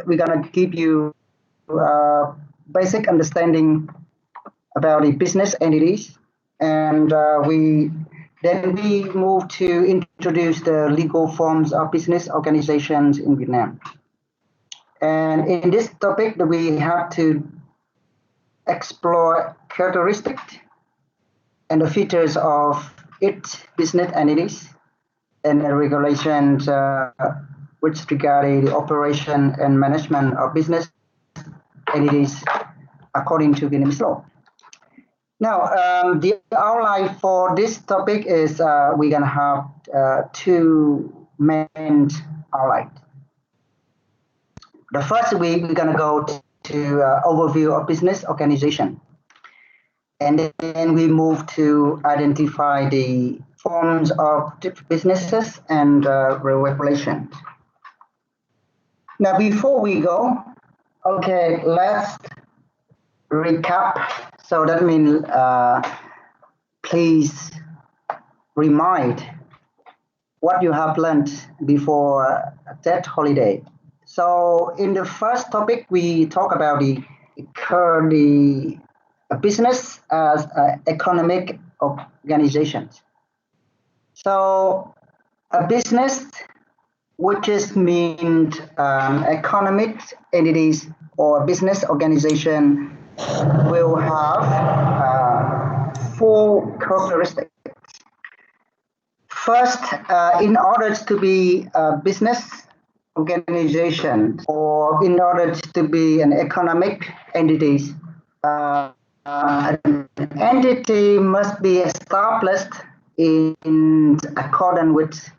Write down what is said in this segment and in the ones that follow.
we're gonna give you basic understanding about the business entities, and we move to introduce the legal forms of business organizations in Vietnam. And in this topic, we have to explore characteristics and the features of each business entities and the regulations which regard the operation and management of business entities according to Vietnamese law. Now, the outline for this topic is we're going to have two main outlines. The first week, we're going to go to overview of business organization. And then we move to identify the forms of businesses and regulations. Now, before we go, okay, let's recap. So that means please remind what you have learned before that holiday. So in the first topic, we talk about the business as economic organizations. So a business, which is means economic entities or business organization, will have four characteristics. First, in order to be a business organization or in order to be an economic entity, an entity must be established in accordance with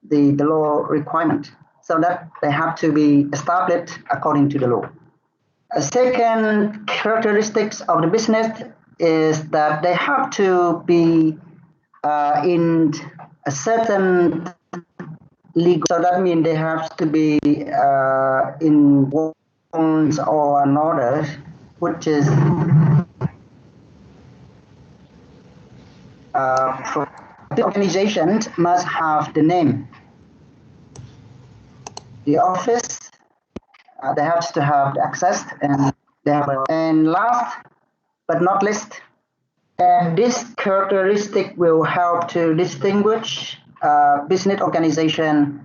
the law requirement, so that they have to be established according to the law. A second characteristics of the business is that they have to be in a certain legal, so that means they have to be in one or another, which is the organizations must have the name, the office, they have to have the access, and they have, and last but not least, and this characteristic will help to distinguish business organization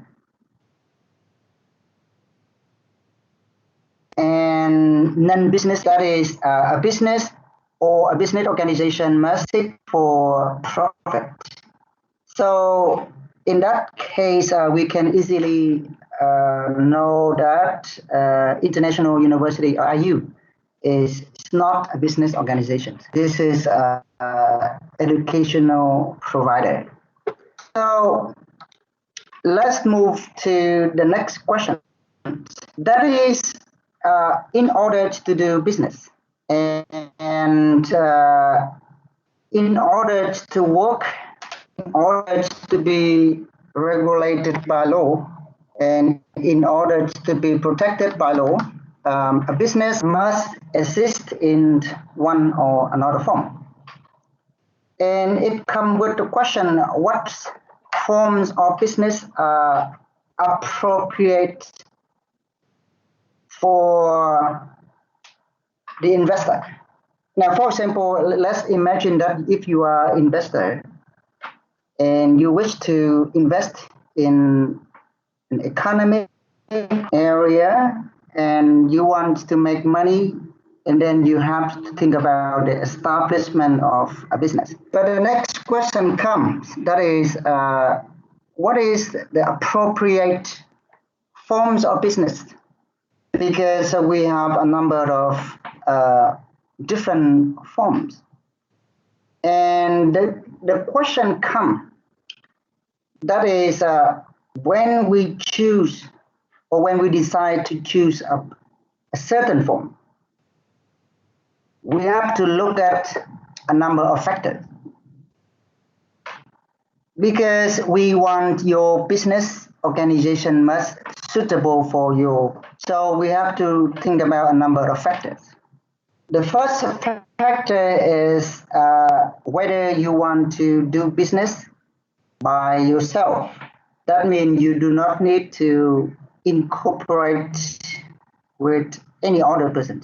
and non-business. That is, a business or a business organization must seek for profit. So in that case, we can easily know that International University, IU, is not a business organization. This is an educational provider. So let's move to the next question. That is, in order to do business and in order to work, in order to be regulated by law, and in order to be protected by law, a business must exist in one or another form. And it comes with the question, what forms of business are appropriate for the investor? Now, for example, let's imagine that if you are an investor and you wish to invest in an economic area and you want to make money, and then you have to think about the establishment of a business. But the next question comes, that is, what is the appropriate forms of business? Because we have a number of different forms. And the question comes, that is, when we choose or when we decide to choose a certain form, we have to look at a number of factors. Because we want your business organization must suitable for you. So we have to think about a number of factors. The first factor is whether you want to do business by yourself. That means you do not need to incorporate with any other person.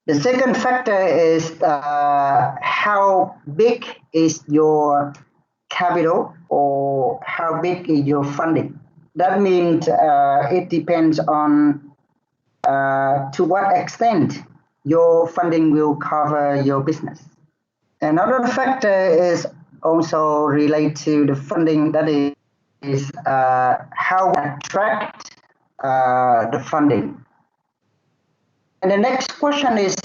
The second factor is how big is your capital or how big is your funding. That means it depends on to what extent your funding will cover your business. Another factor is also related to the funding, that is how we attract the funding. And the next question is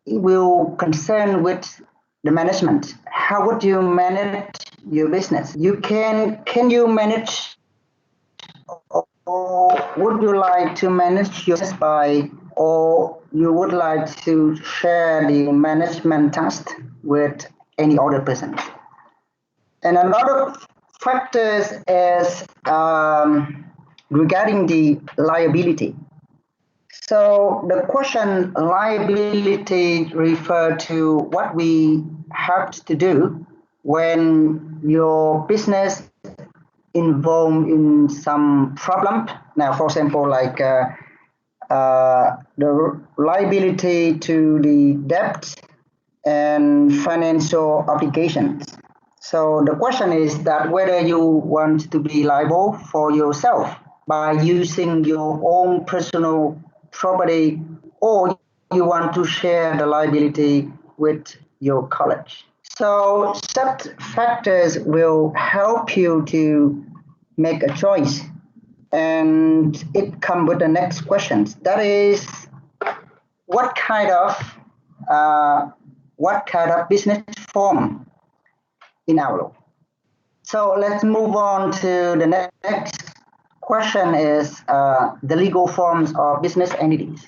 will concern with the management. How would you manage your business? Can you manage, or would you like to manage your business by, or you would like to share the management task with any other person? And another factor is regarding the liability. So the question liability refer to what we have to do when your business involved in some problem. Now, for example, like the liability to the debt and financial obligations. So the question is that whether you want to be liable for yourself by using your own personal property, or you want to share the liability with your college. So such factors will help you to make a choice. And it comes with the next questions. That is, what kind of business form in our law? So let's move on to the next question is the legal forms of business entities.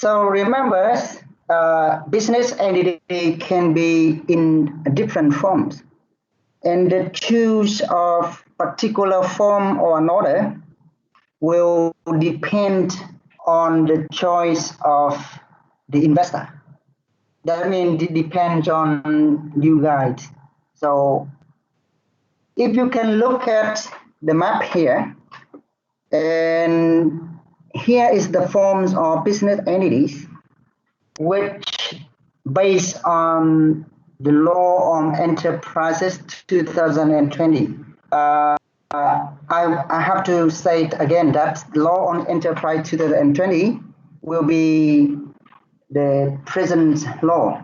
So remember, business entity can be in different forms, and the choice of particular form or another will depend on the choice of the investor. That means it depends on you guys. So if you can look at the map here, and here is the forms of business entities, which based on the Law on Enterprises 2020. I have to say it again that Law on Enterprise 2020 will be the present law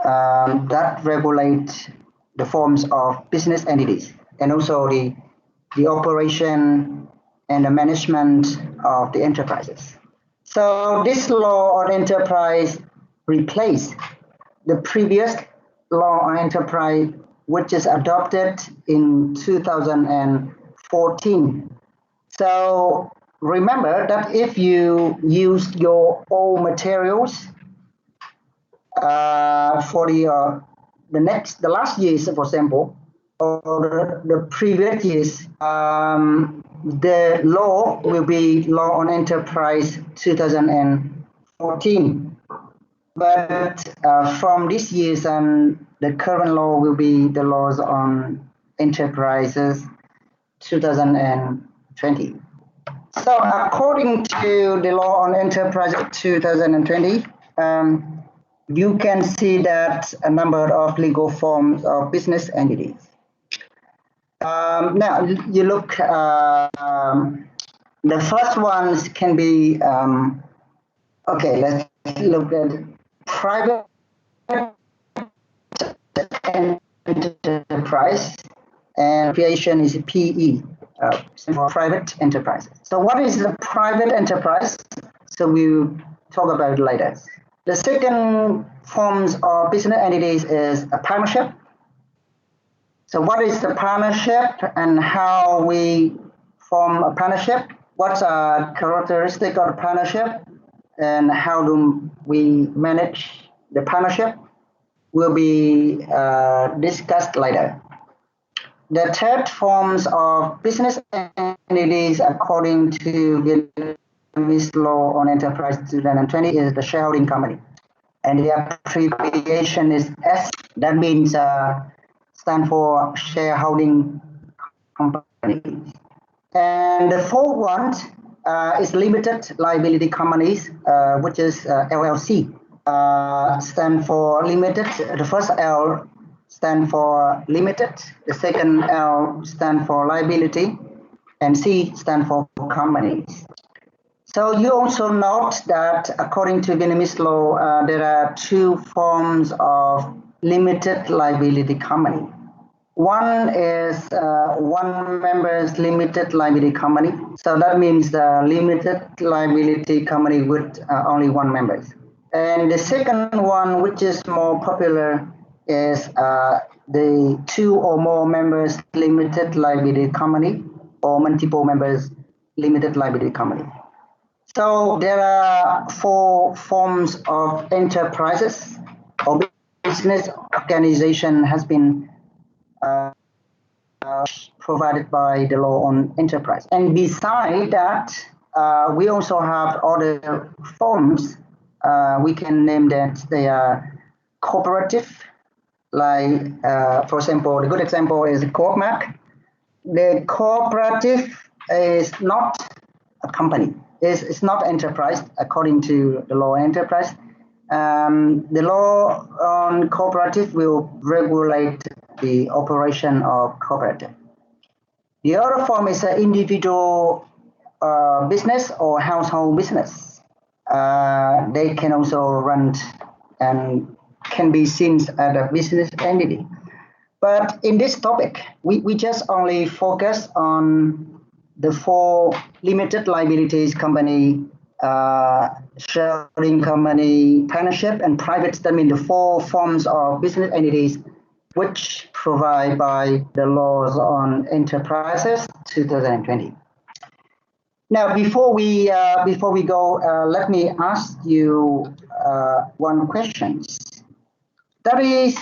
that regulates the forms of business entities and also the operation and the management of the enterprises. So this law on enterprise replaced the previous law on enterprise, which is adopted in 2014. So remember that if you use your own materials for the last years, for example, or the previous years, the law will be Law on Enterprise 2014. But from this year's and the current law will be the laws on enterprises 2020. So according to the Law on Enterprise 2020, you can see that a number of legal forms of business entities. Now you look, the first ones can be, okay, let's look at private enterprise, and creation is PE, for private enterprises. So what is the private enterprise? So we'll talk about it later. The second forms of business entities is a partnership. So what is the partnership and how we form a partnership? What's a characteristic of a partnership and how do we manage the partnership will be discussed later. The third forms of business entities according to Vietnamese Law on Enterprise 2020 is the shareholding company. And the abbreviation is S. That means stand for shareholding company. And the fourth one is limited liability companies, which is LLC. Stand for limited. The first L stand for limited. The second L stand for liability, and C stand for companies. So you also note that according to Vietnamese law, there are two forms of limited liability company. One is one member's limited liability company. So that means the limited liability company with only one member. And the second one, which is more popular, is the two or more members limited liability company or multiple members limited liability company. So there are four forms of enterprises or business organization has been provided by the law on enterprise. And beside that, we also have other forms. We can name that they are cooperative, like, for example, the good example is Co-op. The cooperative is not a company. It's not enterprise according to the law on enterprise. The law on cooperative will regulate the operation of cooperative. The other form is an individual business or household business. They can also run and can be seen as a business entity. But in this topic, we just only focus on the four limited liabilities company, sharing company, partnership, and private. That means the four forms of business entities which provide by the laws on enterprises 2020. Now, before we go, let me ask you one question. That is,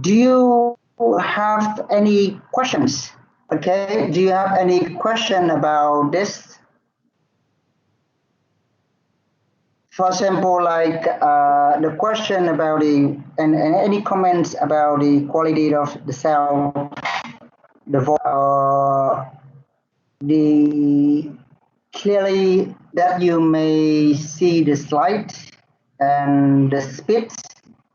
do you have any questions? Okay, do you have any question about this? For example, like the question about the, and any comments about the quality of the sound, the voice, the clearly that you may see the slide and the speed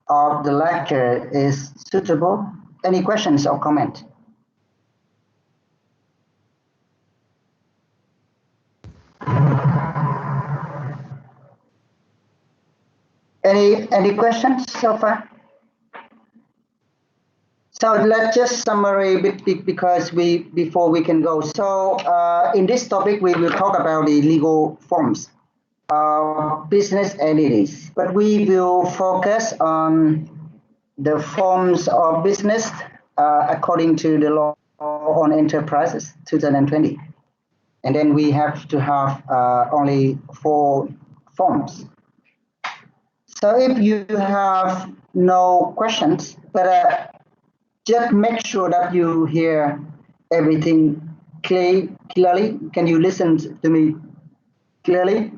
of the lecture is suitable. Any questions or comment? Any questions so far? So let's just summary a bit because before we can go. So in this topic, we will talk about the legal forms of business entities, but we will focus on the forms of business according to the law on enterprises 2020. And then we have to have only four forms. So if you have no questions, but just make sure that you hear everything clearly. Can you listen to me clearly?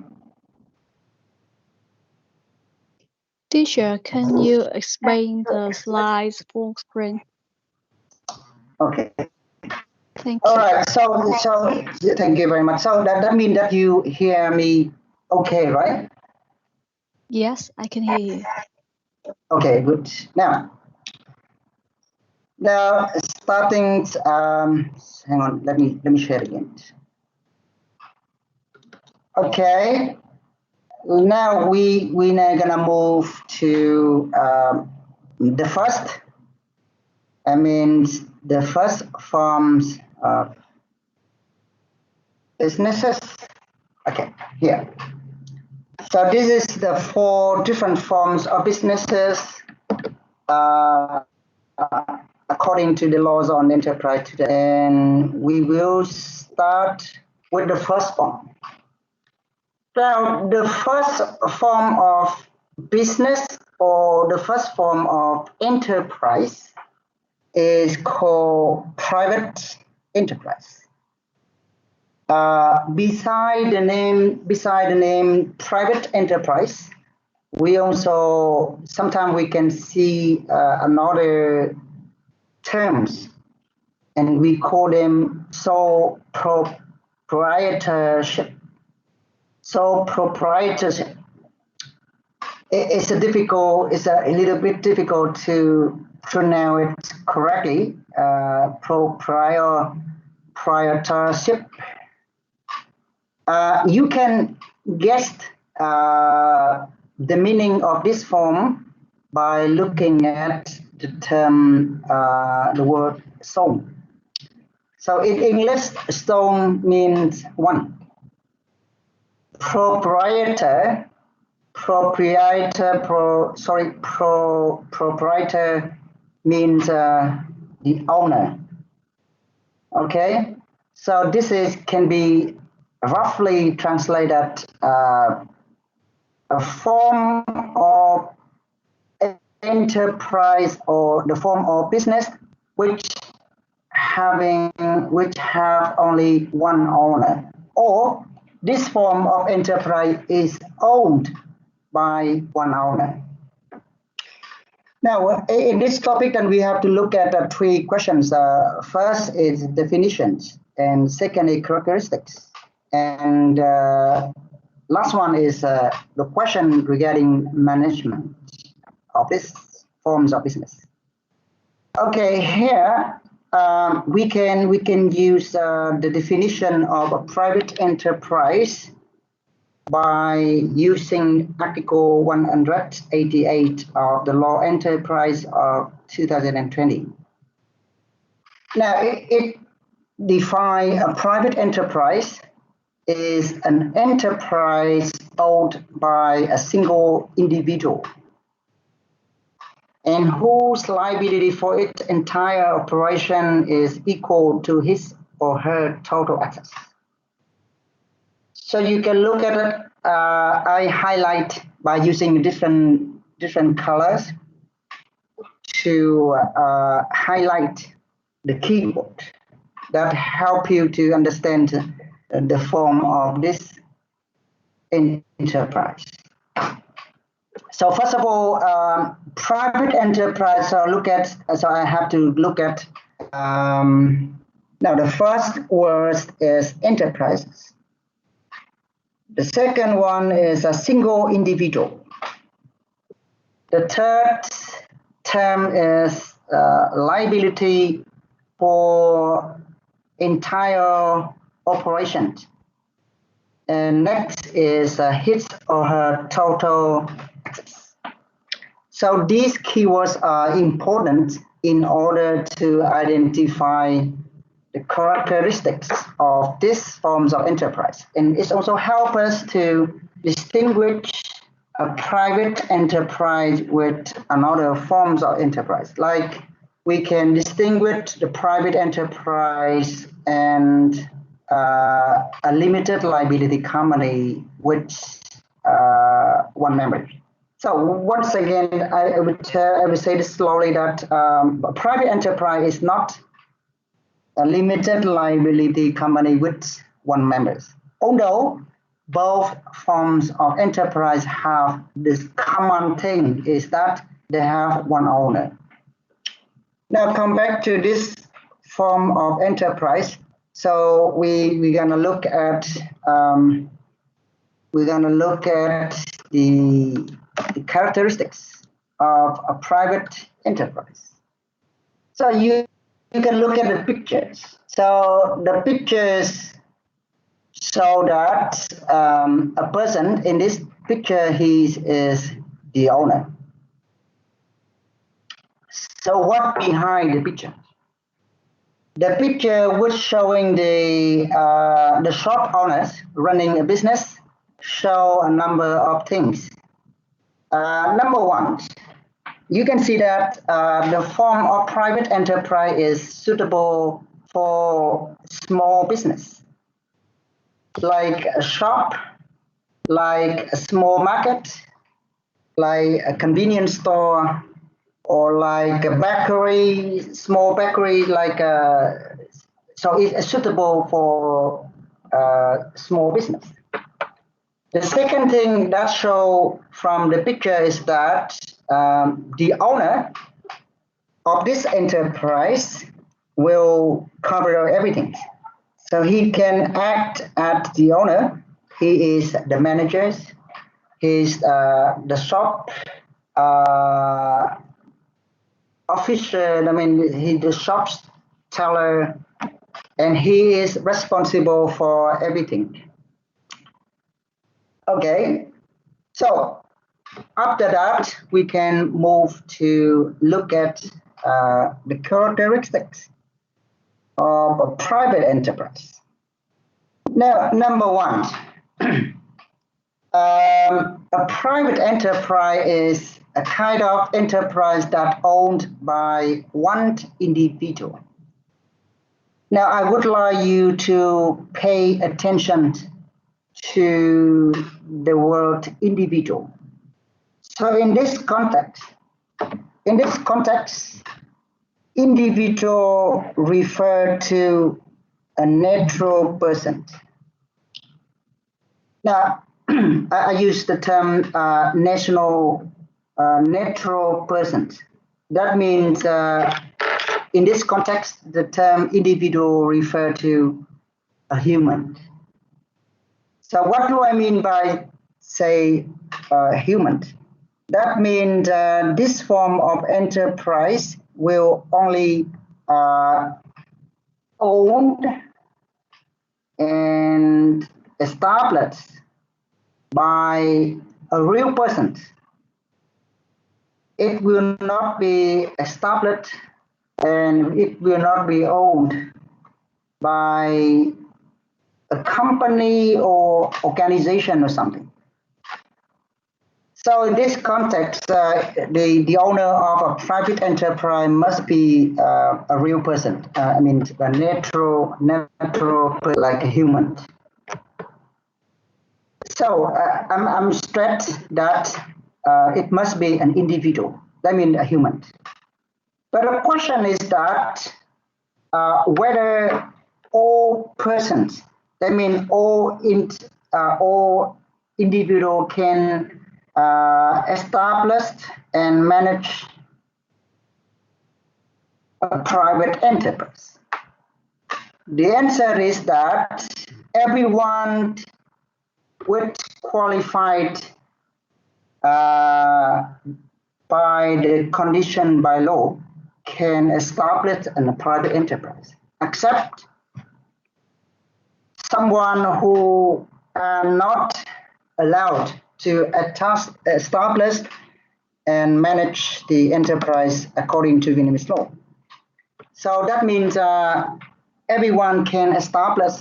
Teacher, can you explain the slides full screen? Okay. Thank All you. right. So thank you very much. So that means that you hear me okay, right? Yes, I can hear you. Okay, good. Now starting. Hang on. Let me share again. Okay. Now we now gonna move to the first. I mean the first forms of businesses. Okay, here. So this is the four different forms of businesses according to the laws on enterprise today. And we will start with the first form. Now, the first form of business or the first form of enterprise is called private enterprise. Beside the name private enterprise, we also sometimes we can see another terms and we call them sole proprietorship. Sole proprietorship. It's a little bit difficult to pronounce it correctly. Proprietorship. You can guess the meaning of this form by looking at the term, the word stone. So in English, stone means one. Proprietor means the owner. Okay, so this can be roughly translated a form of enterprise or the form of business which have only one owner, or this form of enterprise is owned by one owner. Now, in this topic, then we have to look at three questions. First is definitions, and second is characteristics, and last one is the question regarding management of these forms of business. Okay, here we can use the definition of a private enterprise by using Article 188 of the Law Enterprise of 2020. Now, it defines a private enterprise is an enterprise owned by a single individual and whose liability for its entire operation is equal to his or her total assets. So you can look at it. I highlight by using different colors to highlight the keyword that help you to understand the form of this enterprise. So first of all, private enterprise. So I have to look at. Now the first word is enterprises. The second one is a single individual. The third term is liability for entire operations. And next is his or her total assets. So these keywords are important in order to identify the characteristics of these forms of enterprise. And it also helps us to distinguish a private enterprise with another forms of enterprise. Like we can distinguish the private enterprise and a limited liability company with one member. So once again, I would say this slowly that a private enterprise is not a limited liability company with one member. Although both forms of enterprise have this common thing is that they have one owner. Now come back to this form of enterprise. So we're gonna look at the characteristics of a private enterprise. So you can look at the pictures. So the pictures show that a person in this picture, he is the owner. So what behind the picture? The picture was showing the shop owners running a business show a number of things. Number one, you can see that the form of private enterprise is suitable for small business, like a shop, like a small market, like a convenience store, or like a bakery, small bakery, so it's suitable for small business. The second thing that show from the picture is that the owner of this enterprise will cover everything. So he can act as the owner. He is the manager. He's the shop official. I mean, he's the shop's teller, and he is responsible for everything. Okay, so after that, we can move to look at the characteristics of a private enterprise. Now, number one, a private enterprise is a kind of enterprise that owned by one individual. Now, I would like you to pay attention to the word individual. So in this context, individual refer to a natural person. Now, I use the term natural persons. That means in this context, the term individual refer to a human. So what do I mean by, say, human? That means this form of enterprise will only owned and established by a real person. It will not be established and it will not be owned by a company or organization or something. So in this context, the owner of a private enterprise must be a real person. I mean, a natural like a human. So I'm stressed that it must be an individual. That means a human. But the question is that whether all persons, that means all individual can establish and manage a private enterprise. The answer is that everyone with qualified by the condition by law can establish a private enterprise, except someone who are not allowed to establish and manage the enterprise according to Vietnamese law. So that means everyone can establish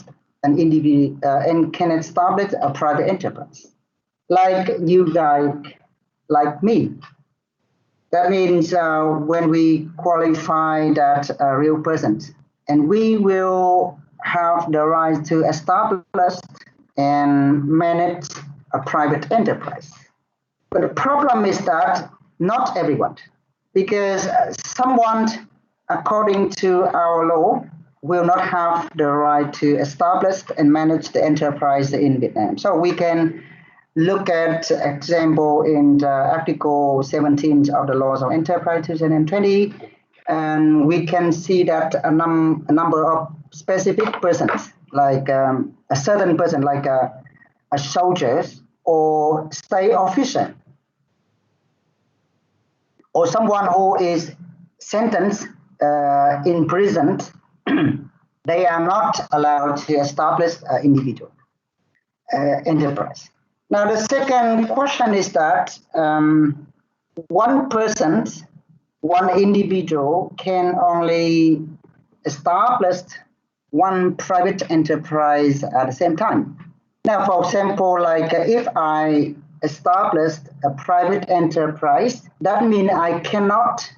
an individual and can establish a private enterprise, like you guys, like me. That means when we qualify that real person, and we will have the right to establish and manage a private enterprise. But the problem is that not everyone, because someone, according to our law, will not have the right to establish and manage the enterprise in Vietnam. So we can look at example in the Article 17 of the Laws of Enterprise 2020, and we can see that a number of specific persons, like a certain person, like a soldier or state official, or someone who is sentenced in prison, they are not allowed to establish an individual enterprise. Now, the second question is that one person, one individual can only establish one private enterprise at the same time. Now, for example, like if I established a private enterprise, that means I cannot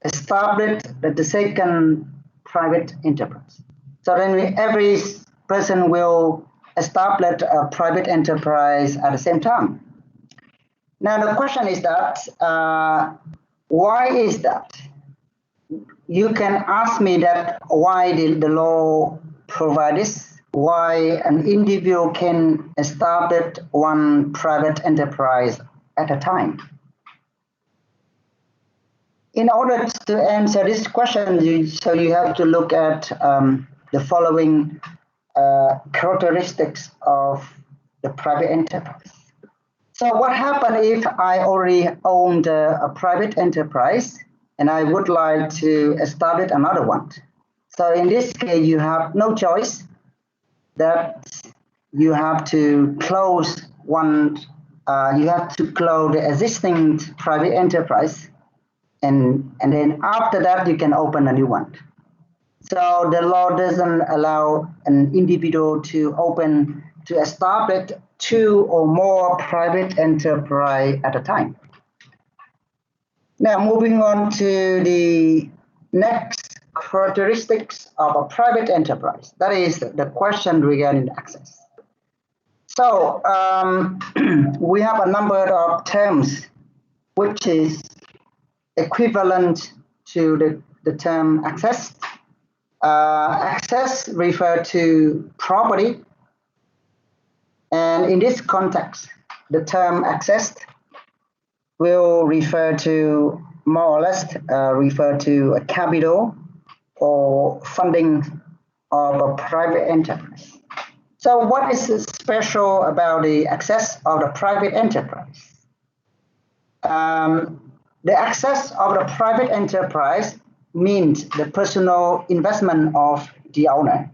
establish the second private enterprise. So then every person will establish a private enterprise at the same time. Now the question is that why is that? You can ask me that why did the law provide this? Why an individual can establish one private enterprise at a time? In order to answer this question, you have to look at the following characteristics of the private enterprise. So what happens if I already owned a private enterprise and I would like to establish another one? So in this case, you have no choice that you have to close one, you have to close the existing private enterprise, and then after that, you can open a new one. So the law doesn't allow an individual to establish two or more private enterprise at a time. Now, moving on to the next characteristics of a private enterprise. That is the question regarding access. So we have a number of terms which is equivalent to the term access. Access refers to property, and in this context, the term access will refer to more or less refer to a capital or funding of a private enterprise. So what is special about the access of the private enterprise? The access of the private enterprise means the personal investment of the owner.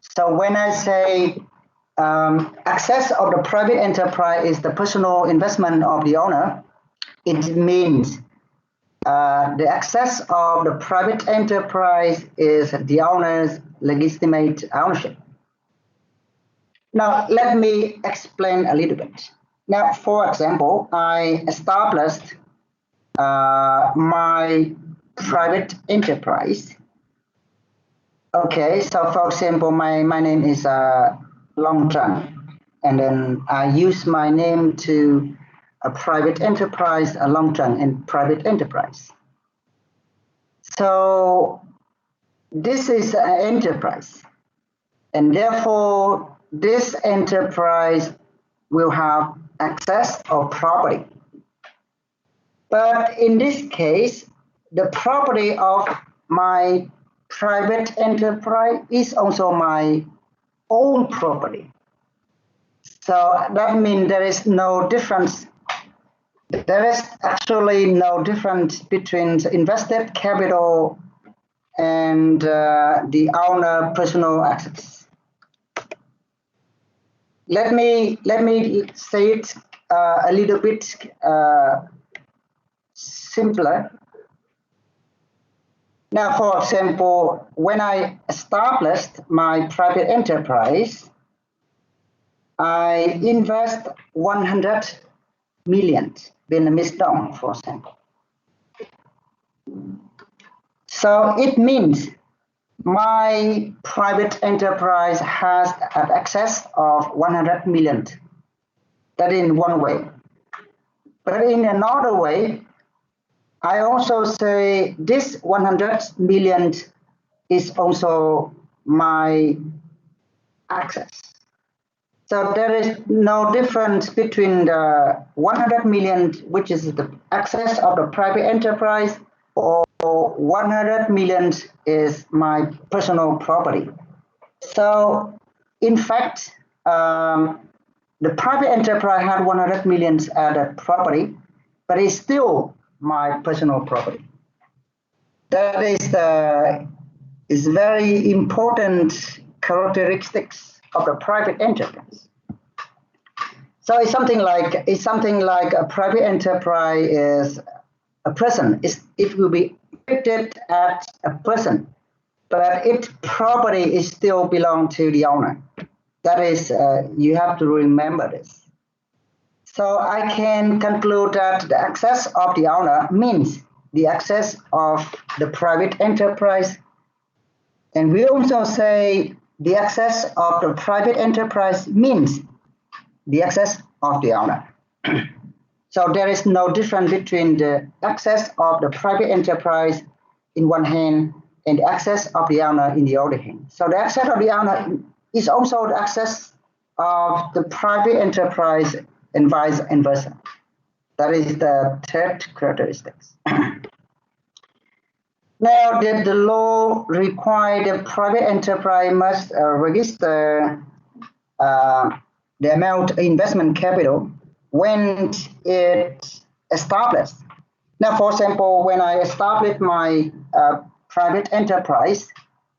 So when I say access of the private enterprise is the personal investment of the owner, it means the access of the private enterprise is the owner's legitimate ownership. Now, let me explain a little bit. Now, for example, I established my private enterprise. Okay, so for example, my name is Long Trần, and then I use my name to a private enterprise, a Long Trần and private enterprise. So this is an enterprise, and therefore this enterprise will have access of property. But in this case, the property of my private enterprise is also my own property. So that means there is no difference. There is actually no difference between the invested capital and the owner personal assets. Let me say it a little bit simpler. Now, for example, when I established my private enterprise, I invest 100 million Vietnamese dong, for example. So it means my private enterprise has an access of 100 million. That in one way. But in another way, I also say this 100 million is also my access. So there is no difference between the 100 million, which is the access of the private enterprise, or 100 million is my personal property. So in fact, the private enterprise had 100 million as a property, but it's still my personal property. That is very important characteristics of the private enterprise. So it's something like a private enterprise is a person. It will be treated as a person, but its property is still belong to the owner. That is, you have to remember this. So I can conclude that the access of the owner means the access of the private enterprise. And we also say the access of the private enterprise means the access of the owner. So there is no difference between the access of the private enterprise in one hand and the access of the owner in the other hand. So the access of the owner is also the access of the private enterprise and vice versa. That is the third characteristics. Now that the law requires the private enterprise must register the amount of investment capital when it's established. Now, for example, when I established my private enterprise,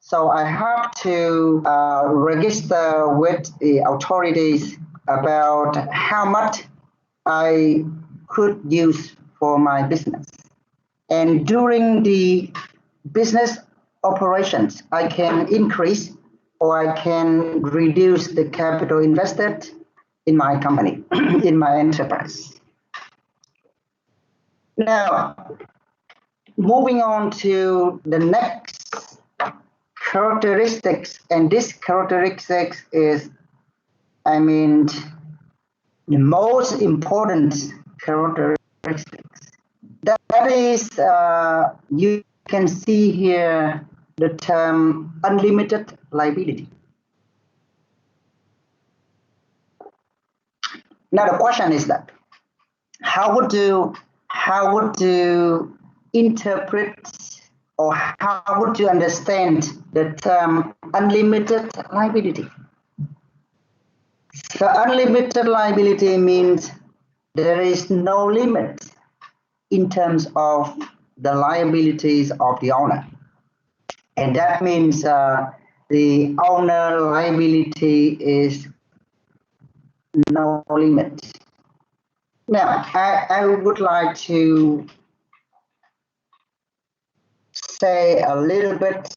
so I have to register with the authorities about how much I could use for my business. And during the business operations, I can increase or I can reduce the capital invested in my company, in my enterprise. Now, moving on to the next characteristics, and this characteristics is, the most important characteristics. That is, you can see here the term unlimited liability. Now the question is that how would you interpret or how would you understand the term unlimited liability? So unlimited liability means there is no limit in terms of the liabilities of the owner. And that means the owner liability is no limit. Now, I would like to say a little bit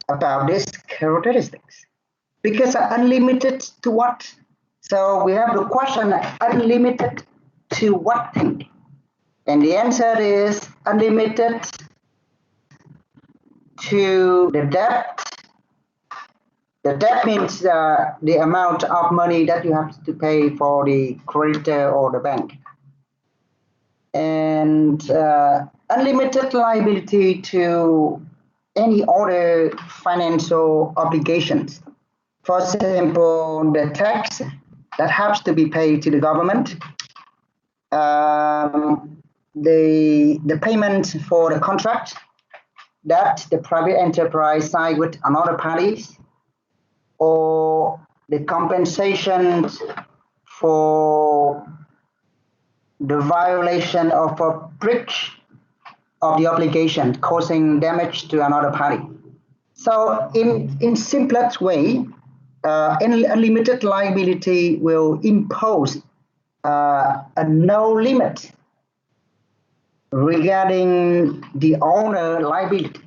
about these characteristics. Because unlimited to what? So we have the question, unlimited to what thing? And the answer is unlimited to the debt. The debt means the amount of money that you have to pay for the creditor or the bank. And unlimited liability to any other financial obligations. For example, the tax that has to be paid to the government, the payment for the contract that the private enterprise signed with another parties, or the compensation for the violation of a breach of the obligation causing damage to another party. So in simplest way, unlimited liability will impose a no limit regarding the owner liability.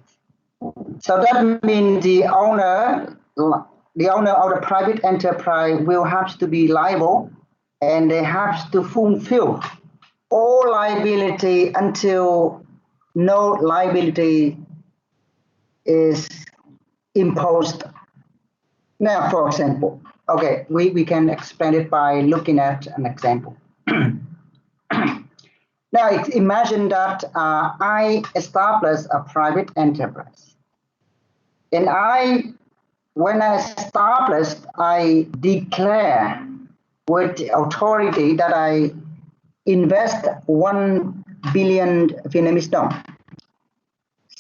So that means the owner of the private enterprise will have to be liable, and they have to fulfill all liability until no liability is imposed. Now, for example, okay, we can explain it by looking at an example. Now, imagine that I establish a private enterprise. And when I established, I declare with the authority that I invest 1 billion Vietnamese dong.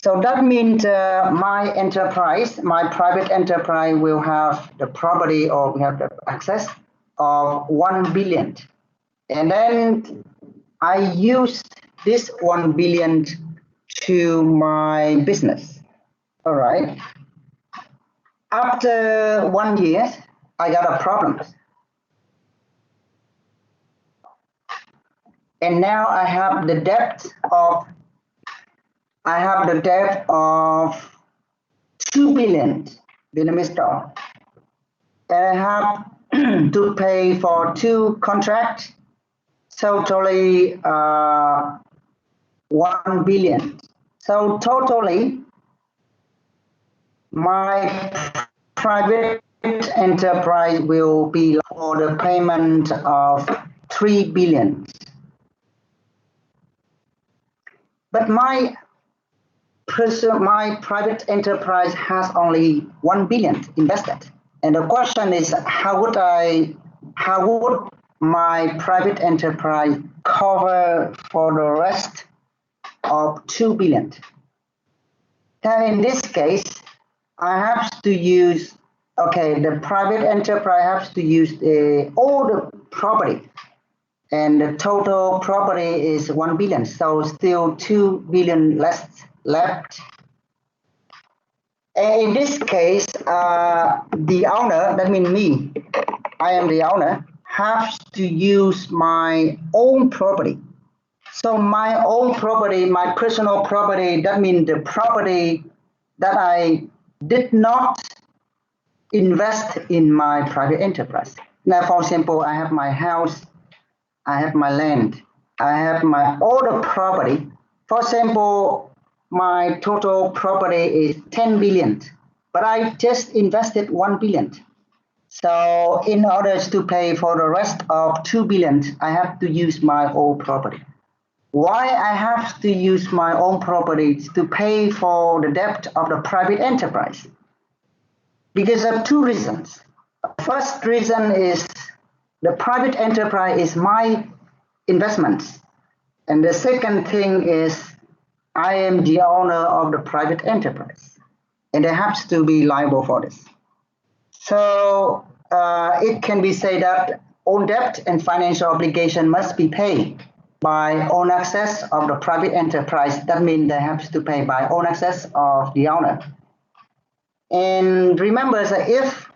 So that means my enterprise, my private enterprise will have the property, or we have the access of 1 billion. And then I use this 1 billion to my business. All right. After 1 year, I got a problem. And now I have the debt of 2 billion Vietnamese dong. And I have to pay for 2 contracts, totally 1 billion. So totally, my private enterprise will be for the payment of 3 billion. But my private enterprise has only 1 billion invested. And the question is, how would my private enterprise cover for the rest of 2 billion. Then in this case, I have to use, okay, the private enterprise has to use all the property, and the total property is 1 billion, so still 2 billion left. And in this case, the owner, that means me, I am the owner, has to use my own property. So my own property, my personal property, that means the property that I did not invest in my private enterprise. Now, for example, I have my house, I have my land, I have my other property. For example, my total property is 10 billion, but I just invested 1 billion. So in order to pay for the rest of 2 billion, I have to use my own property. Why I have to use my own property to pay for the debt of the private enterprise? Because of two reasons. First reason is the private enterprise is my investments. And the second thing is I am the owner of the private enterprise. And I have to be liable for this. So it can be said that all debt and financial obligation must be paid by own access of the private enterprise. That means they have to pay by own access of the owner. And remember that if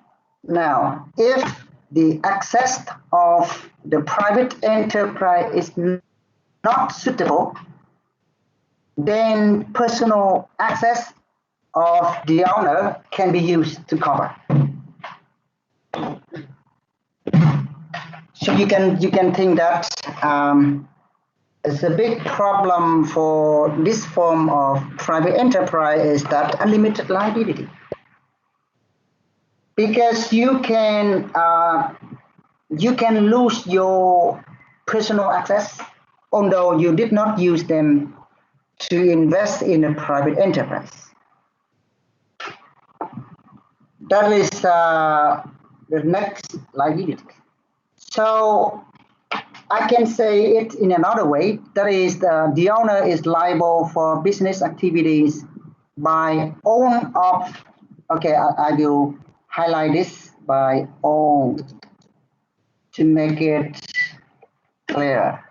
the access of the private enterprise is not suitable, then personal access of the owner can be used to cover. So you can think that it's a big problem for this form of private enterprise is that unlimited liability. Because you can lose your personal access, although you did not use them to invest in a private enterprise. That is the next liability. So I can say it in another way. That is, the owner is liable for business activities by own of. Okay, I will highlight this by own to make it clear.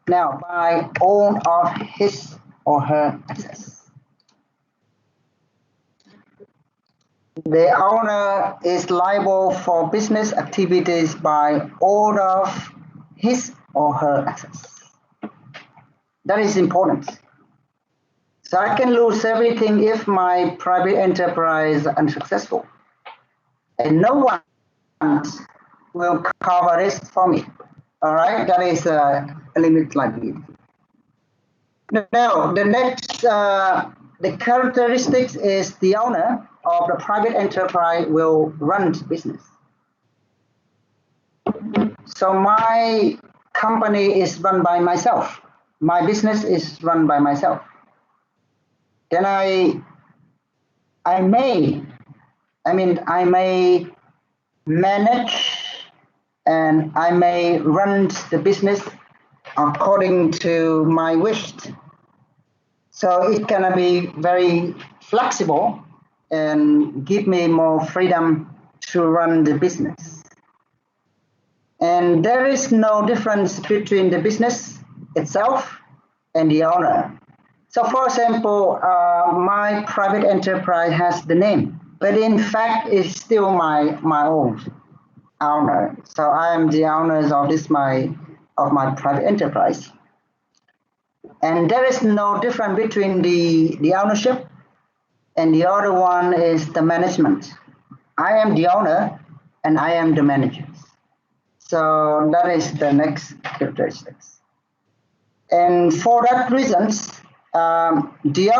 Now, by own of his or her assets. The owner is liable for business activities by all of his or her assets. That is important. So I can lose everything if my private enterprise is unsuccessful. And no one will cover this for me. All right, that is a limit liability. Now, the next, the characteristics is the owner of the private enterprise will run the business. So my company is run by myself. My business is run by myself. Then I may manage and I may run the business according to my wish. So it can be very flexible and give me more freedom to run the business. And there is no difference between the business itself and the owner. So for example, my private enterprise has the name, but in fact it's still my own owner. So I am the owner of my private enterprise. And there is no difference between the ownership and the other one is the management. I am the owner and I am the manager. So that is the next characteristics. And for that reasons, the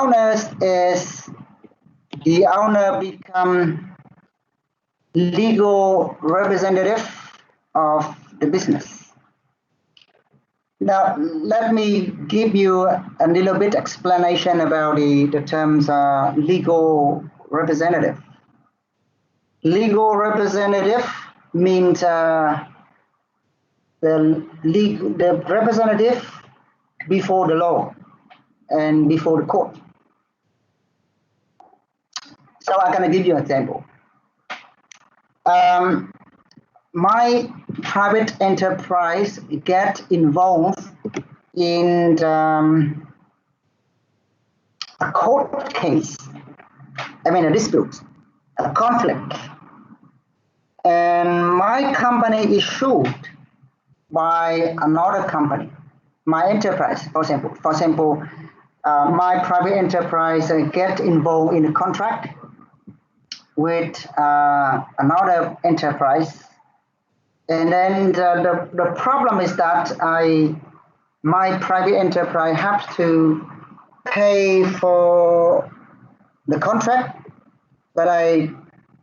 owner become legal representative of the business. Now, let me give you a little bit explanation about the terms legal representative. Legal representative means the representative before the law and before the court. So I'm going to give you an example. My private enterprise get involved in a court case, a dispute, a conflict, and my company is sued by another company, my enterprise, for example, my private enterprise get involved in a contract with another enterprise, and then the problem is that my private enterprise have to pay for the contract, but I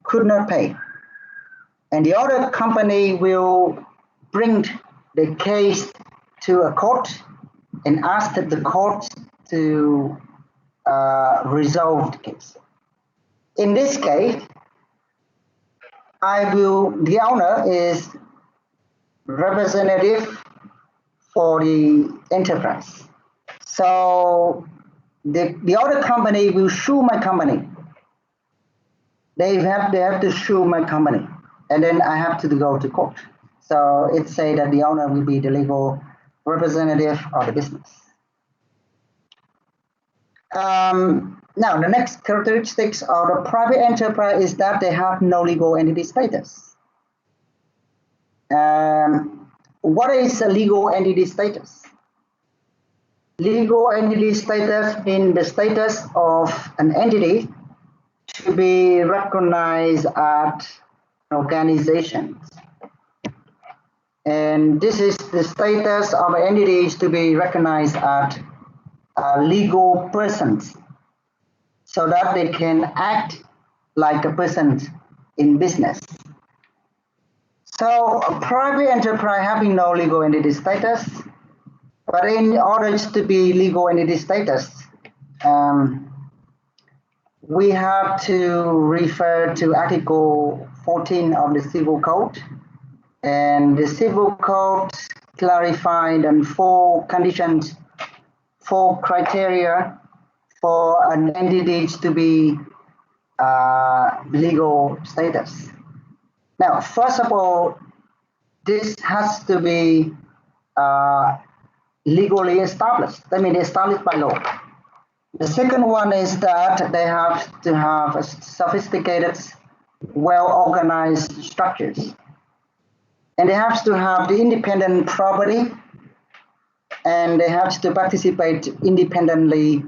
could not pay. And the other company will bring the case to a court and ask the court to resolve the case. In this case, the owner is representative for the enterprise. So the other company will sue my company. They have to sue my company, and then I have to go to court. So it say that the owner will be the legal representative of the business. Now, the next characteristics of a private enterprise is that they have no legal entity status. What is a legal entity status? Legal entity status means the status of an entity to be recognized at organizations. And this is the status of entities to be recognized at legal persons, so that they can act like a person in business. So a private enterprise having no legal entity status, but in order to be legal entity status, we have to refer to Article 14 of the Civil Code. And the Civil Code clarified on 4 conditions, 4 criteria for an entity to be legal status. Now, first of all, this has to be legally established. I mean, established by law. The second one is that they have to have sophisticated, well-organized structures. And they have to have the independent property, and they have to participate independently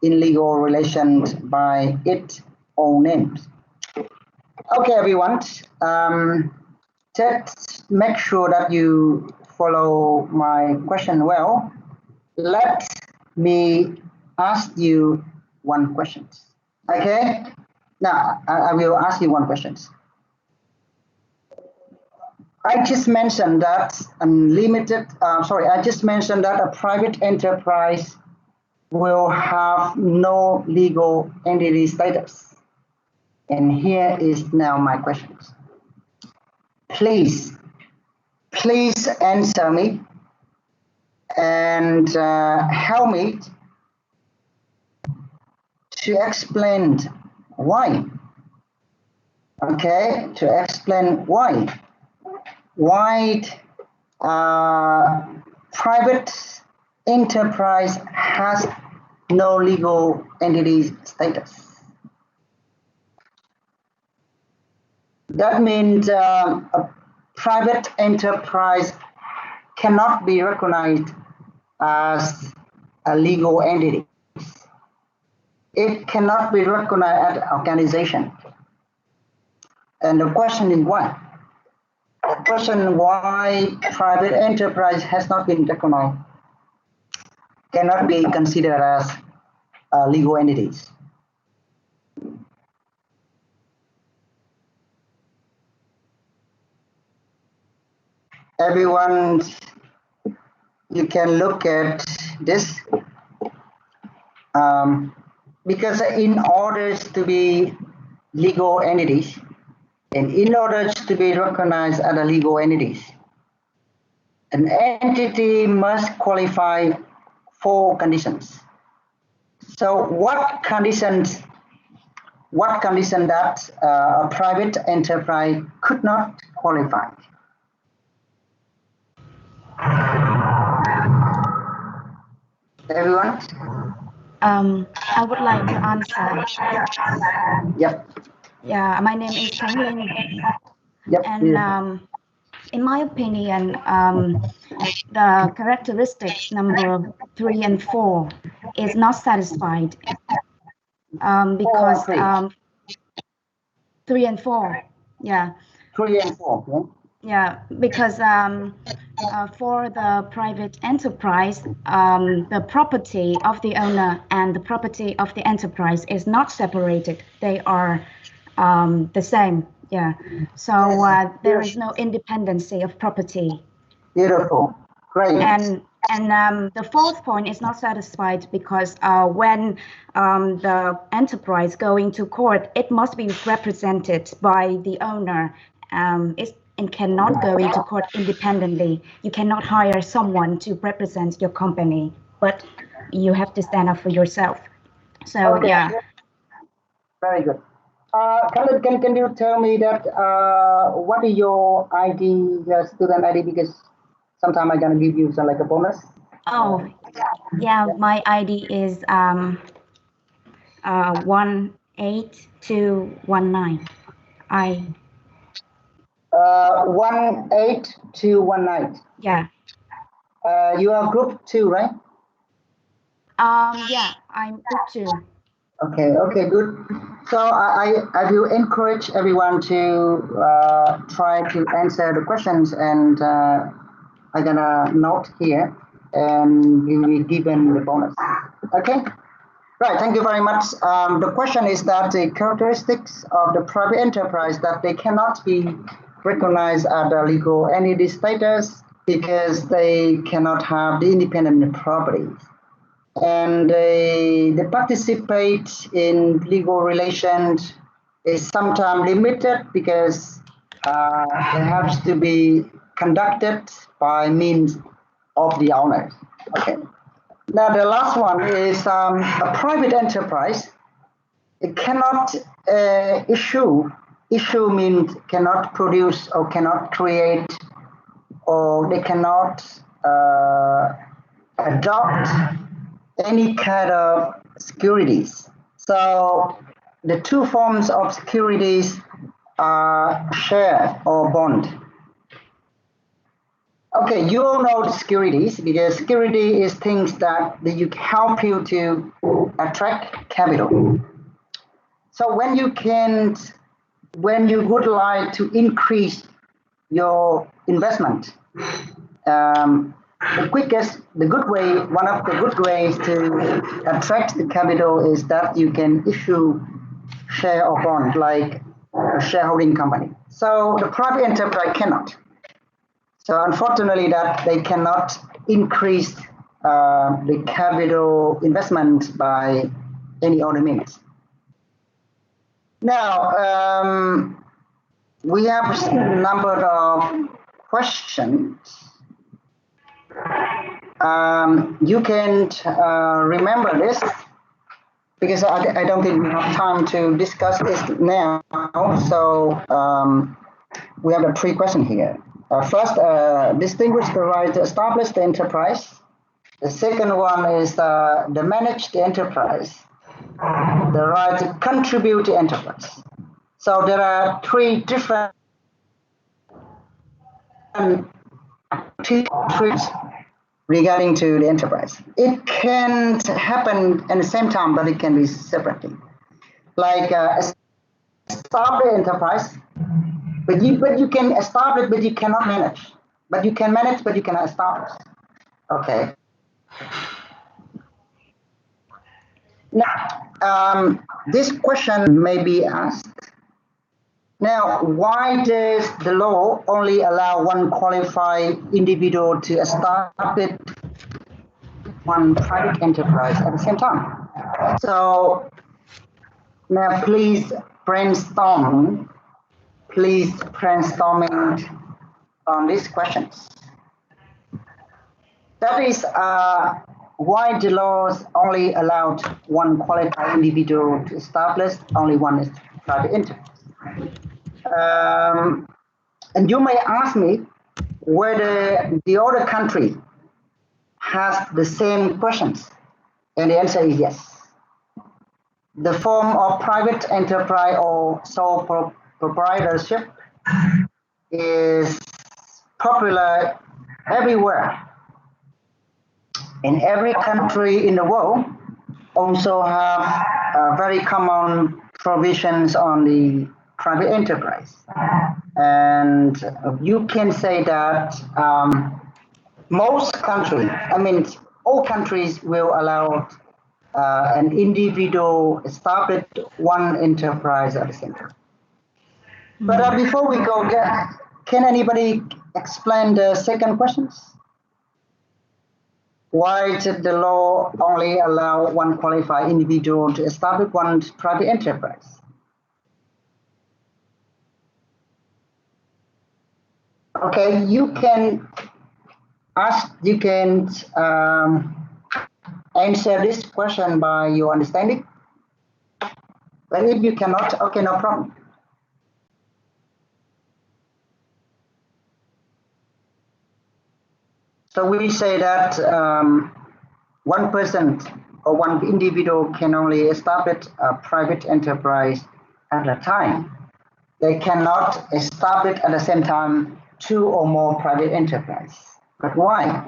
in legal relations by its own names. Okay, everyone, just make sure that you follow my question well. Let me ask you one question. Okay? Now, I will ask you one question. I just mentioned that a private enterprise will have no legal entity status. And here is now my questions. Please answer me and help me to explain why. Okay, to explain why. Why private enterprise has no legal entity status. That means a private enterprise cannot be recognized as a legal entity. It cannot be recognized as an organization. And the question is why? The question why private enterprise has not been recognized, cannot be considered as legal entities. Everyone, you can look at this because in order to be legal entities, and in order to be recognized as a legal entities, an entity must qualify 4 conditions. So what condition that a private enterprise could not qualify? Everyone? I would like to answer. Yep. Yeah, my name is Khánh Linh. Yep. And in my opinion, the characteristics number 3 and 4 is not satisfied because 3 and 4, yeah. 3 and 4. Yeah, because for the private enterprise, the property of the owner and the property of the enterprise is not separated. They are the same. Yeah. So there is no independency of property. Beautiful. Great. And the 4th point is not satisfied because when the enterprise going to court, it must be represented by the owner. It cannot go into court independently. You cannot hire someone to represent your company, but you have to stand up for yourself. So okay. Yeah. Very good. Can you tell me that what is your ID, your student ID? Because sometime I'm gonna give you some like a bonus. Oh, yeah. My ID is 18219. 18219. Yeah. You are group 2, right? Yeah, I'm group 2. Okay, good. So I will encourage everyone to try to answer the questions, and I'm gonna note here, and you will be given the bonus. Okay. Right. Thank you very much. The question is that the characteristics of the private enterprise that they cannot be recognized as a legal entity status because they cannot have the independent property. And they participate in legal relations is sometimes limited because they have to be conducted by means of the owners. Okay. Now the last one is a private enterprise. It cannot issue. Issue means cannot produce or cannot create, or they cannot adopt any kind of securities. So the 2 forms of securities are share or bond. Okay, you all know the securities because security is things that you help you to attract capital. So when you would like to increase your investment, the good way, one of the good ways to attract the capital is that you can issue share or bond like a shareholding company. So the private enterprise cannot. So unfortunately that they cannot increase the capital investment by any other means. Now, we have a number of questions. You can remember this because I don't think we have time to discuss this now. So we have a 3 questions here. First, distinguish the right to establish the enterprise. The second one is the manage the enterprise. The right to contribute to enterprise. So there are 3 different treats regarding to the enterprise. It can happen at the same time, but it can be separately. Like start the enterprise, but you can establish, but you cannot manage. But you can manage, but you cannot establish. Okay. Now, this question may be asked. Now, why does the law only allow one qualified individual to establish one private enterprise at the same time? So now please brainstorming on these questions. That is why the laws only allowed one qualified individual to establish only one private enterprise. And you may ask me whether the other country has the same questions, and the answer is yes. The form of private enterprise or sole proprietorship is popular everywhere. In every country in the world also have very common provisions on the private enterprise. And you can say that most countries, I mean, all countries will allow an individual establish one enterprise at the same time. But before we go, can anybody explain the second questions? Why did the law only allow one qualified individual to establish one private enterprise? Okay, you can answer this question by your understanding. But if you cannot, okay, no problem. So we say that one person or one individual can only establish a private enterprise at a time. They cannot establish at the same time two or more private enterprises. But why?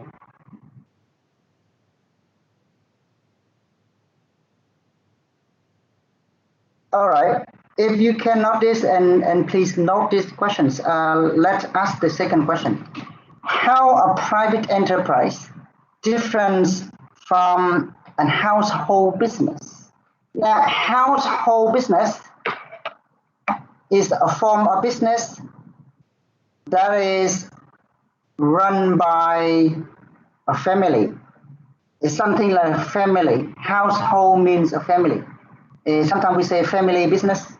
All right. If you can notice, and please note these questions, let's ask the second question. How a private enterprise differs from a household business? Now, household business is a form of business that is run by a family. It's something like a family. Household means a family. Sometimes we say family business.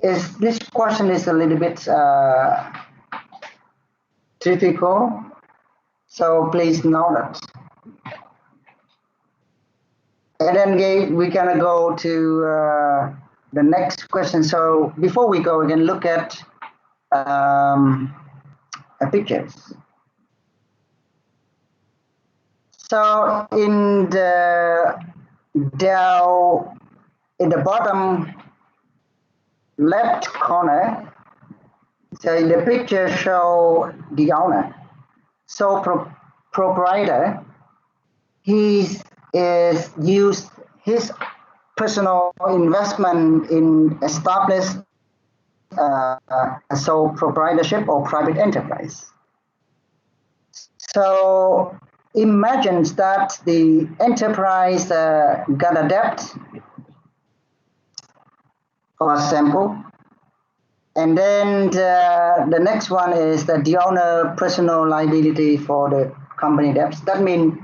This question is a little bit difficult, so please note that. And then we're gonna go to the next question. So before we go, we can look at pictures. So in the bottom left corner, so the picture show the owner. So proprietor, he is used his personal investment in establish a sole proprietorship or private enterprise. So imagine that the enterprise got a debt, for example, and then the next one is that the owner personal liability for the company debts. That means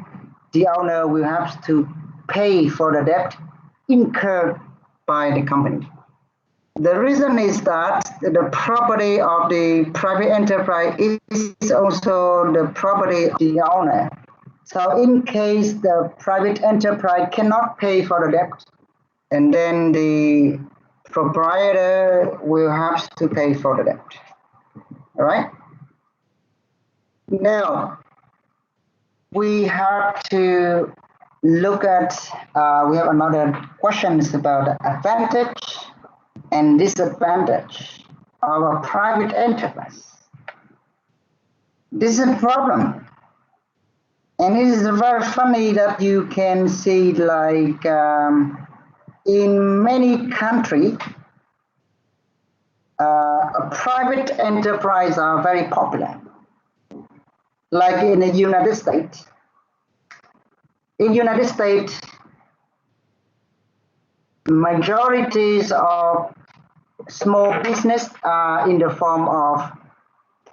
the owner will have to pay for the debt incurred by the company. The reason is that the property of the private enterprise is also the property of the owner. So in case the private enterprise cannot pay for the debt, and then the proprietor will have to pay for the debt. All right? Now, we have to look at, we have another questions about advantage and disadvantage of a private enterprise. This is a problem. And it is very funny that you can see like in many countries, private enterprise are very popular. Like in the United States. In United States, majorities of small business are in the form of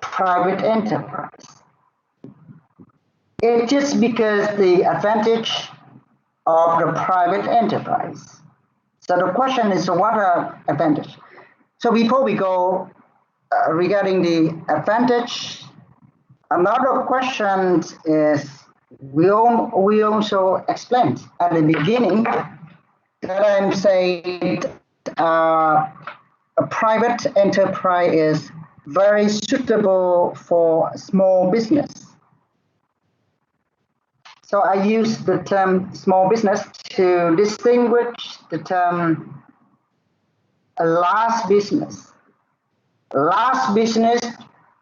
private enterprise. It's just because the advantage of the private enterprise. So the question is, what are advantage? So before we go regarding the advantage Another question is, we also explained at the beginning that I'm saying a private enterprise is very suitable for small business. So I use the term small business to distinguish the term a large business. Large business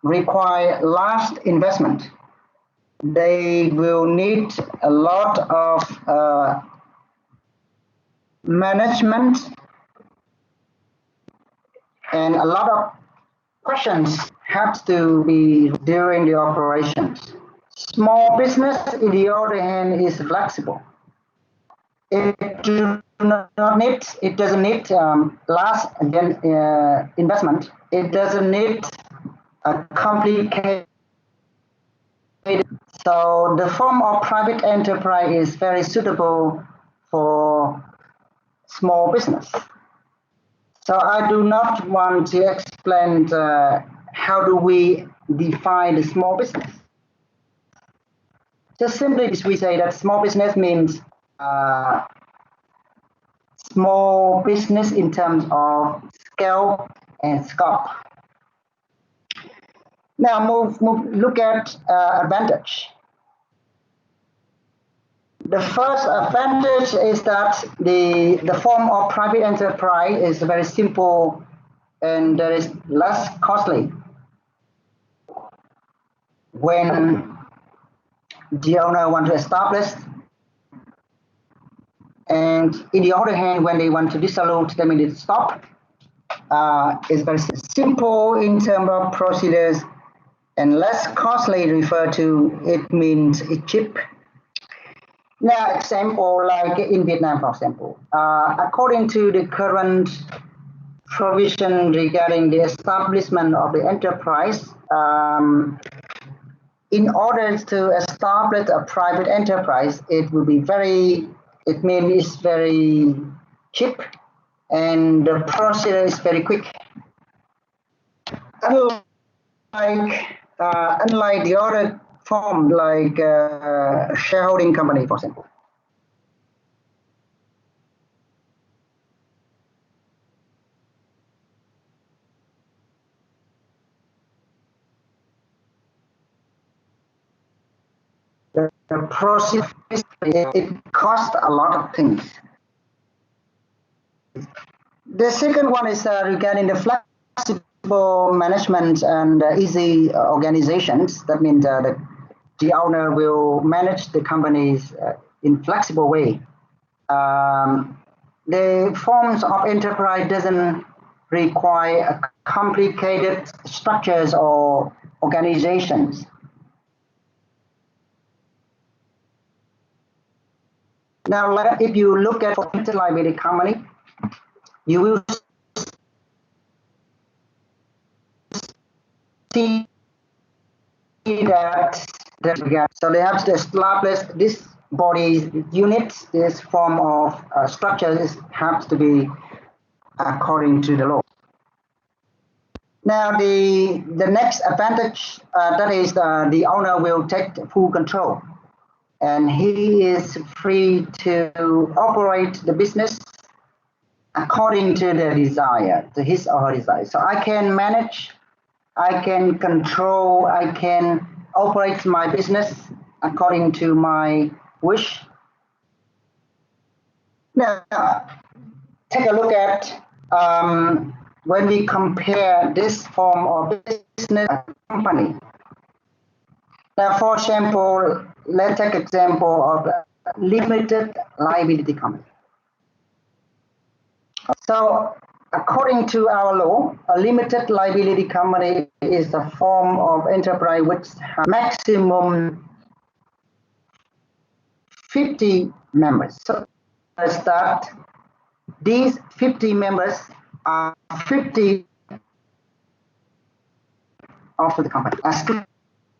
require large investment. They will need a lot of management and a lot of questions have to be during the operations. Small business, on the other hand, is flexible. It doesn't need large investment. It doesn't need a complicated. So the form of private enterprise is very suitable for small business. So I do not want to explain how do we define the small business. Just simply we say that small business means small business in terms of scale and scope. Now look at advantage. The first advantage is that the form of private enterprise is very simple and there is less costly. When the owner want to establish, and in the other hand, when they want to dissolve, they mean to stop. It's very simple in terms of procedures and less costly. Refer to it means it's cheap. Now, example like in Vietnam, for example, according to the current provision regarding the establishment of the enterprise, in order to establish a private enterprise, it will be very cheap and the procedure is very quick. Unlike the other form, like shareholding company, for example. The process, it costs a lot of things. The second one is regarding the flexible management and easy organizations. That means the owner will manage the companies in flexible way. The forms of enterprise doesn't require complicated structures or organizations. Now, if you look at limited liability company, you will see that so they have to establish this body units. This form of structures has to be according to the law. Now, the next advantage that is the owner will take full control, and he is free to operate the business according to the desire, to his or her desire. So I can manage, I can control, I can operate my business according to my wish. Now, take a look at when we compare this form of business company. Now, for example, let's take example of a limited liability company. So, according to our law, a limited liability company is a form of enterprise which has maximum 50 members. So, that these 50 members are 50 of the company. As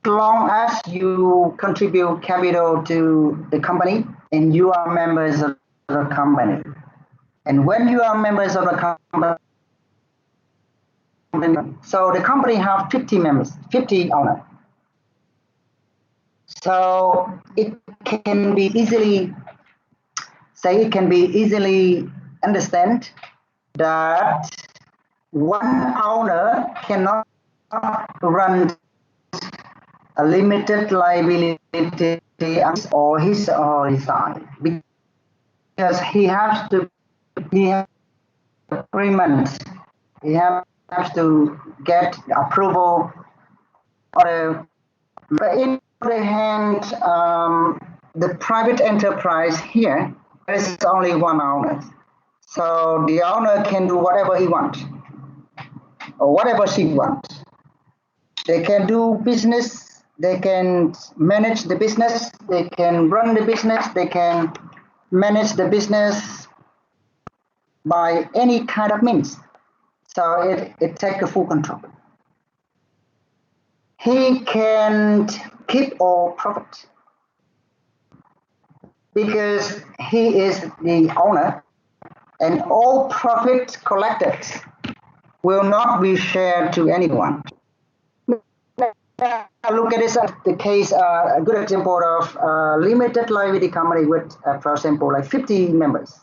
long as you contribute capital to the company and you are members of the company. And when you are members of the company, so the company have 50 members, 50 owners. So it can be easily understand that one owner cannot run a limited liability or his side, because he has agreement. He has to get approval. But in the other hand, the private enterprise here, there is only one owner. So the owner can do whatever he wants or whatever she wants. They can do business, they can manage the business, they can run the business, they can manage the business by any kind of means. So it takes the full control. He can keep all profit because he is the owner, and all profit collected will not be shared to anyone. Look at this, the case, a good example of a limited liability company with, for example, like 50 members.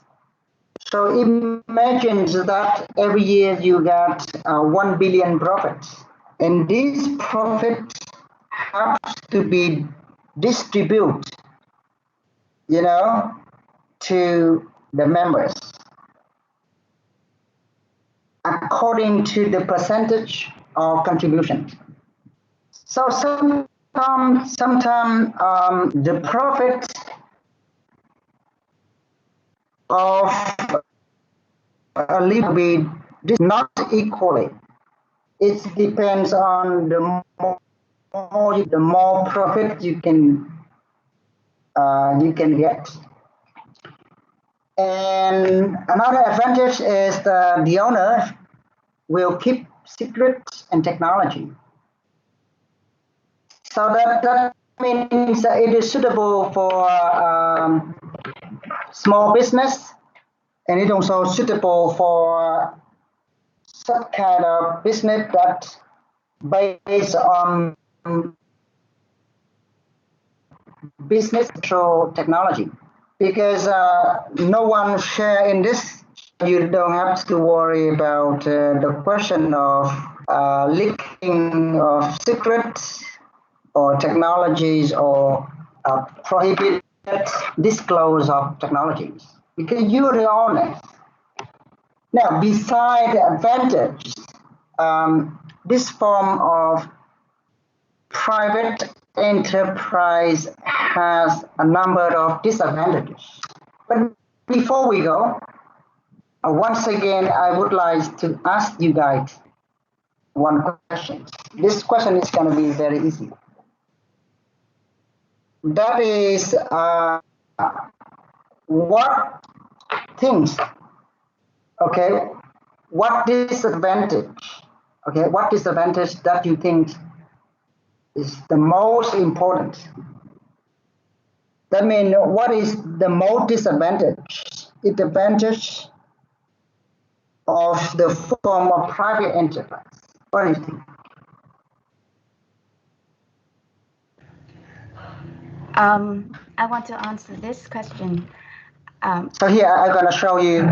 So imagine that every year you get 1 billion profits, and this profit has to be distributed, to the members according to the percentage of contribution. So sometimes the profit of a little bit not equally. It depends on the more profit you can get. And another advantage is that the owner will keep secrets and technology. So that means that it is suitable for small business, and it's also suitable for some kind of business that based on business through technology. Because no one share in this, you don't have to worry about the question of leaking of secrets or technologies or prohibited disclose of technologies, because you're the owner. Now, beside the advantage, this form of private enterprise has a number of disadvantages. But before we go, once again, I would like to ask you guys one question. This question is going to be very easy. That is, what things, okay, what disadvantage that you think is the most important? That means, what is the most disadvantage of the form of private enterprise? What do you think? I want to answer this question. So here I'm going to show you.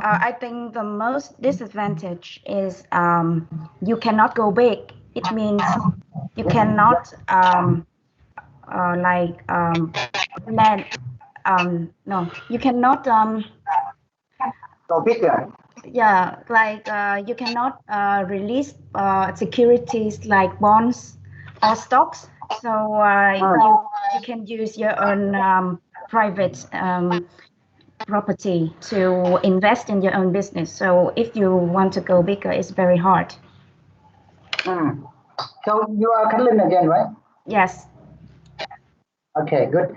I think the most disadvantage is you cannot go big. It means you cannot you cannot go bigger. Yeah, you cannot release securities like bonds or stocks. So you can use your own private property to invest in your own business. So if you want to go bigger, it's very hard. So you are Kathleen again, right? Yes. Okay, good.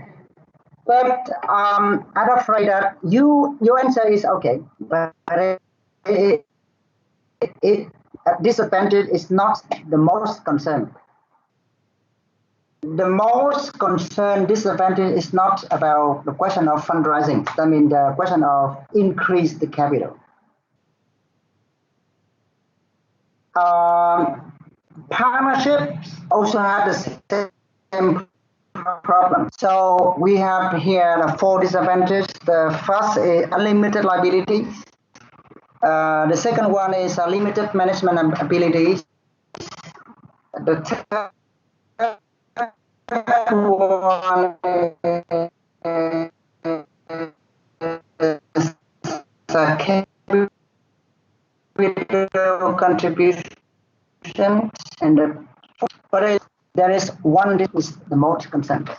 But I'm afraid that your answer is okay, but disadvantage is not the most concern. The most concerned disadvantage is not about the question of fundraising. I mean, the question of increase the capital. Partnerships also have the same problem. So we have here the 4 disadvantages. The first is unlimited liabilities. The second one is limited management abilities. The third one is capital contribution, and but there is one that is the most concerned.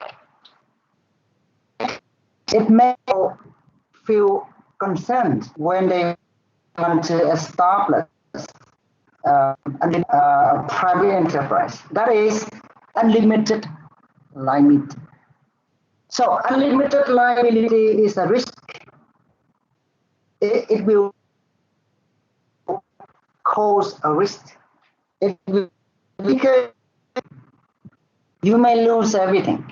It may feel concerned when they want to establish a private enterprise. That is unlimited liability. So unlimited liability is a risk. It will cause a risk. It will, because you may lose everything.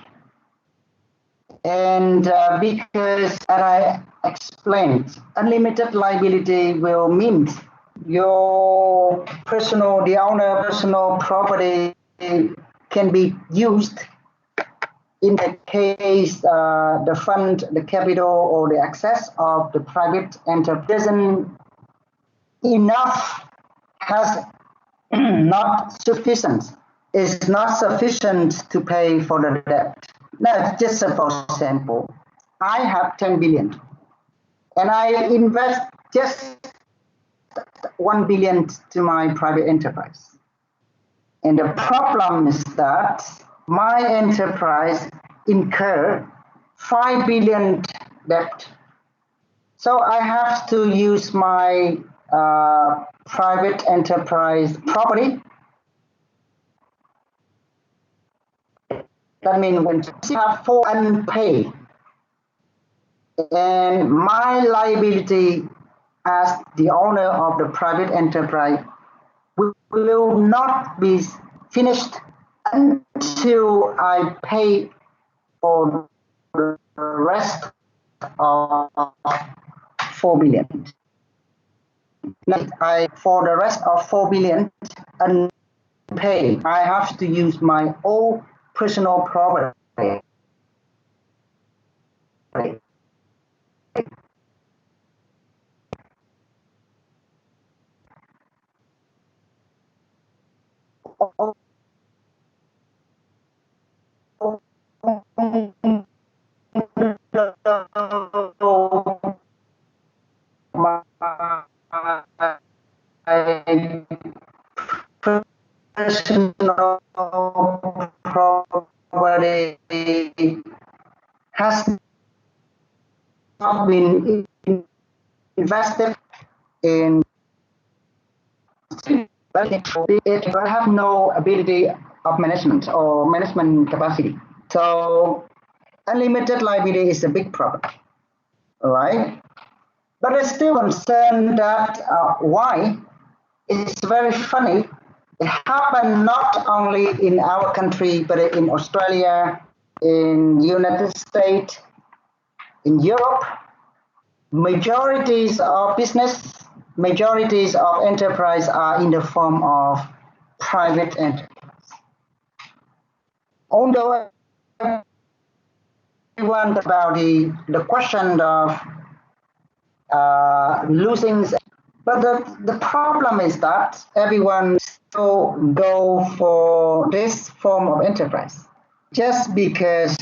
And because, as I explained, unlimited liability will mean your the owner personal property can be used in the case the fund, the capital, or the access of the private enterprise isn't enough, has not sufficient, is not sufficient to pay for the debt. Now, just for example, I have 10 billion and I invest just 1 billion to my private enterprise. And the problem is that my enterprise incur 5 billion debt. So I have to use my private enterprise property. That means when you have 4 unpaid, and my liability as the owner of the private enterprise will not be finished until I pay for the rest of 4 billion. Now, for the rest of 4 billion unpaid, I have to use my own personal property. Personal property has not been invested in, but it have no ability of management or management capacity. So unlimited liability is a big problem, all right? But I'm still concerned that why? It's very funny. It happened not only in our country, but in Australia, in the United States, in Europe. Majorities of business, majorities of enterprise are in the form of private enterprise. Although everyone about the question of losing, but the problem is that everyone still go for this form of enterprise just because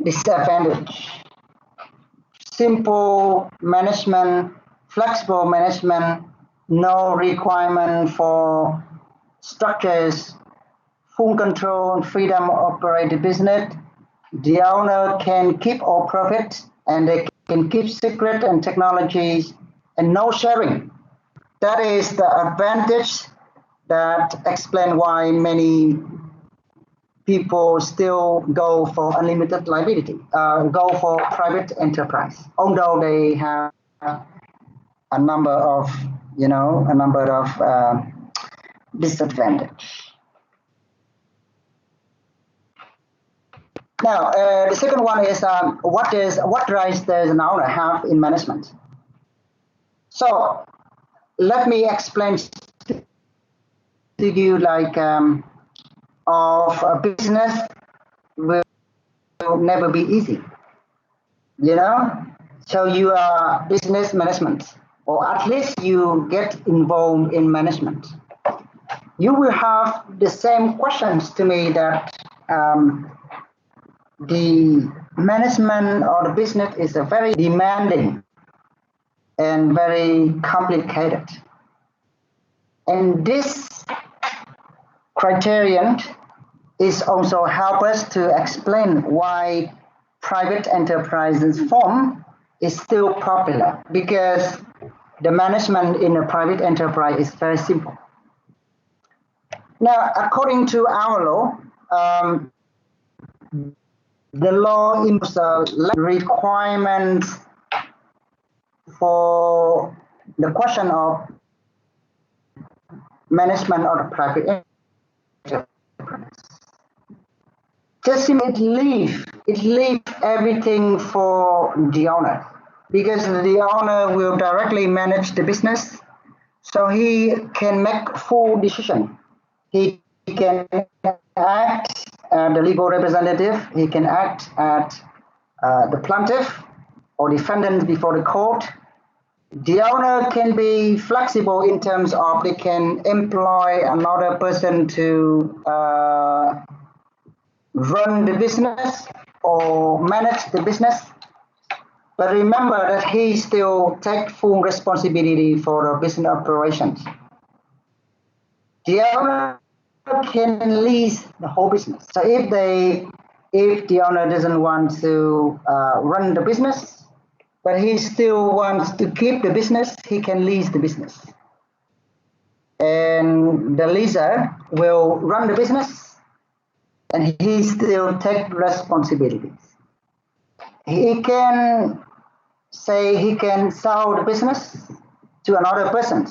disadvantage. Simple management, flexible management, no requirement for structures, full control and freedom to operate the business. The owner can keep all profit and they can keep secret and technologies and no sharing. That is the advantage that explains why many people still go for unlimited liability, go for private enterprise, although they have a number of, disadvantage. Now, the second one is what rights does an owner have in management? So let me explain to you of a business will never be easy. You know, so you are business management, or at least you get involved in management. You will have the same questions to me that the management or the business is a very demanding and very complicated. And this criterion is also help us to explain why private enterprises form is still popular, because the management in a private enterprise is very simple. Now, according to our law, the law imposes requirements for the question of management of the private enterprise. Just it leave everything for the owner, because the owner will directly manage the business, so he can make full decision. He can act as the legal representative. He can act as the plaintiff or defendant before the court. The owner can be flexible in terms of they can employ another person to run the business or manage the business. But remember that he still takes full responsibility for the business operations. The owner can lease the whole business. So if the owner doesn't want to run the business, but he still wants to keep the business, he can lease the business. And the leaser will run the business, and he still takes responsibilities. He can say he can sell the business to another person,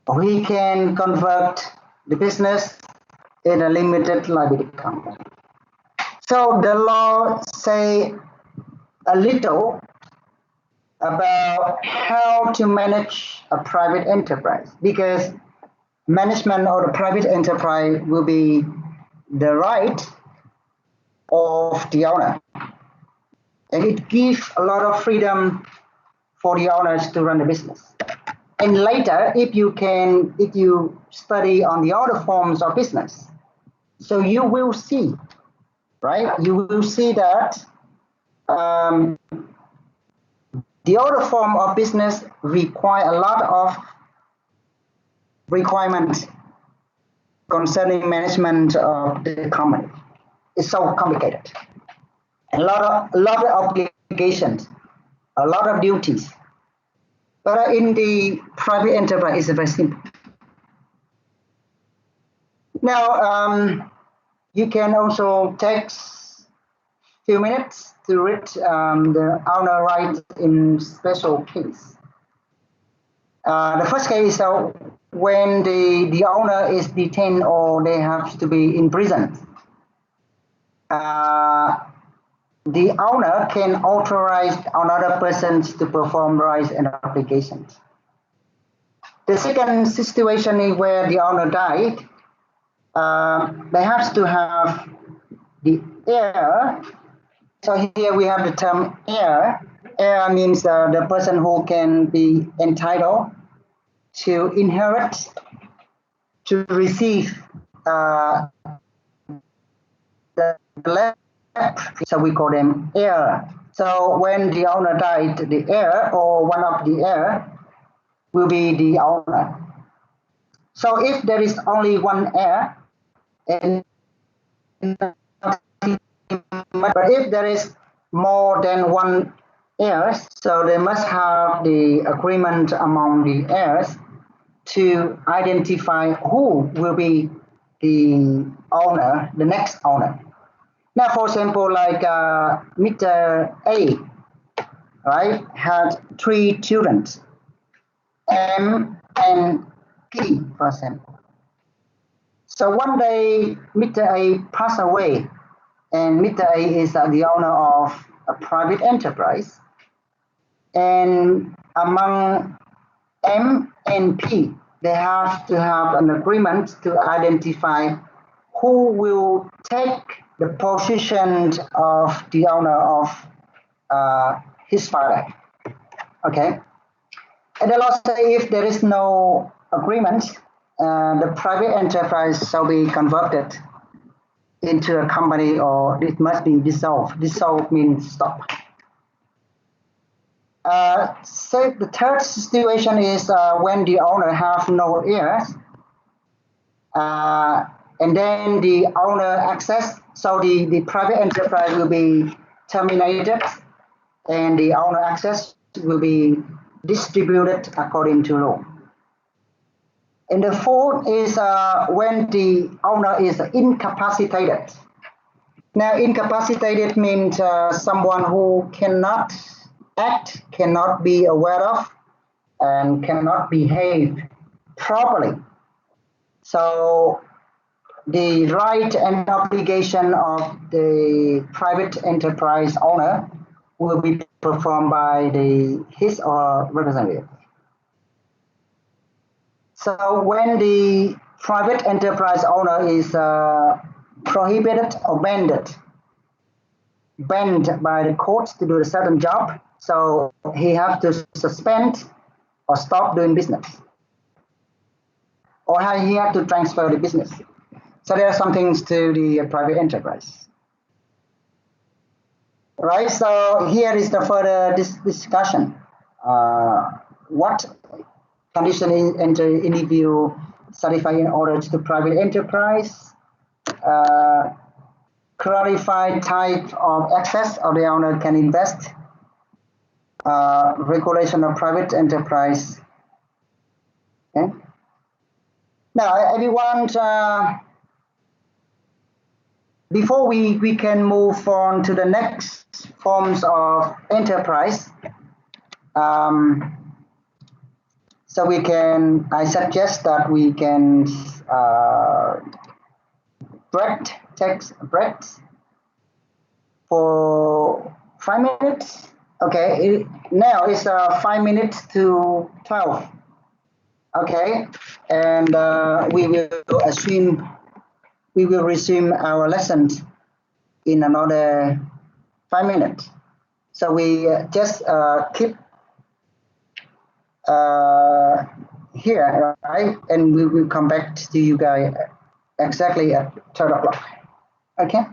or he can convert the business in a limited liability company. So the law say a little about how to manage a private enterprise, because management of a private enterprise will be the right of the owner. And it gives a lot of freedom for the owners to run the business. And later, if you study on the other forms of business, so you will see, right? You will see that the other form of business require a lot of requirements concerning management of the company. It's so complicated. A lot of obligations, a lot of duties. But in the private enterprise, it's very simple. Now, you can also take a few minutes to read the owner rights in special case. The first case is when the owner is detained or they have to be in prison. The owner can authorize another person to perform rights and obligations. The second situation is where the owner died. They have to have the heir. So here we have the term heir. Heir means the person who can be entitled to inherit, to receive the left. So we call them heir. So when the owner died, the heir or one of the heir will be the owner. So if there is only one heir, and but if there is more than one heir, so they must have the agreement among the heirs to identify who will be the owner, the next owner. Now, for example, like Mr. A, right, had 3 children, M and P, for example. So one day, Mr. A passed away, and Mr. A is the owner of a private enterprise. And among M and P, they have to have an agreement to identify who will take the position of the owner of his father. Okay. And the law says if there is no agreement, the private enterprise shall be converted into a company, or it must be dissolved. Dissolve means stop. So the third situation is when the owner have no heirs, and then the owner access, so the private enterprise will be terminated, and the owner access will be distributed according to law. And the fourth is when the owner is incapacitated. Now, incapacitated means someone who cannot act, cannot be aware of, and cannot behave properly. So the right and obligation of the private enterprise owner will be performed by his or representative. So when the private enterprise owner is prohibited or banned by the courts to do a certain job, so he has to suspend or stop doing business, or he has to transfer the business. So there are some things to the private enterprise. Right, so here is the further discussion. What condition enter individual satisfy in order to private enterprise? Clarify type of access or the owner can invest. Regulation of private enterprise. Okay. Now, everyone, before we can move on to the next forms of enterprise, so I suggest that we can take a break for 5 minutes. Okay, now it's 5 minutes to 12. Okay, and we will resume our lessons in another 5 minutes. So we just keep here, right? And we will come back to you guys exactly at 12 o'clock. Okay?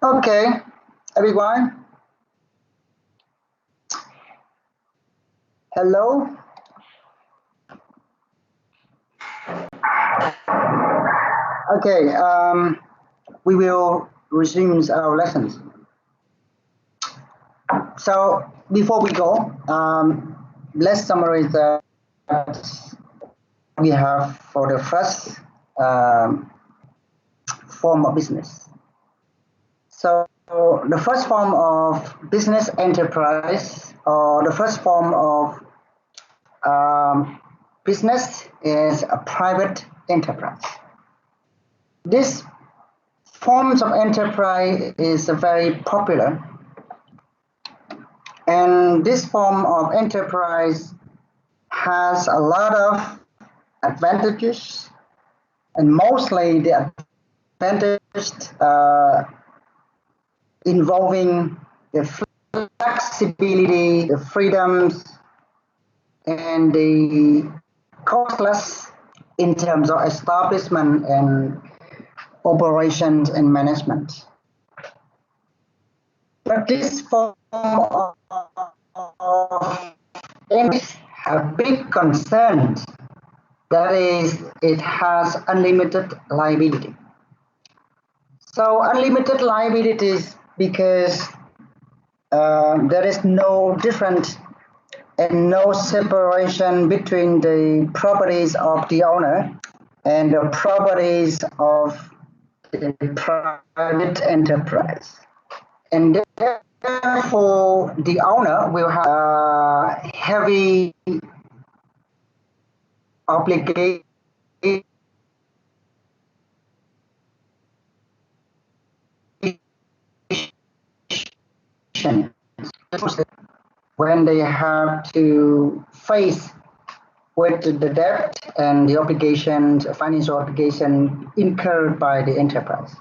Okay, everyone. Hello. Okay, we will resume our lessons. So before we go, let's summarize that we have for the first form of business. So the first form of business enterprise, or the first form of business, is a private enterprise. This forms of enterprise is very popular, and this form of enterprise has a lot of advantages, and mostly the advantages involving the flexibility, the freedoms, and the costless in terms of establishment and operations and management. But this form of business have big concerns. That is, it has unlimited liability. So unlimited liabilities because there is no difference and no separation between the properties of the owner and the properties of the private enterprise. And therefore, the owner will have a heavy obligation when they have to face with the debt and the obligations, financial obligation incurred by the enterprise.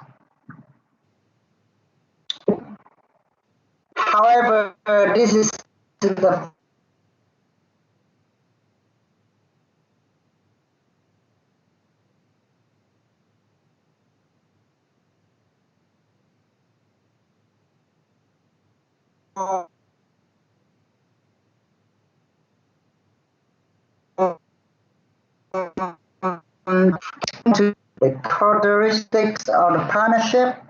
However, this is the to the characteristics of the partnership,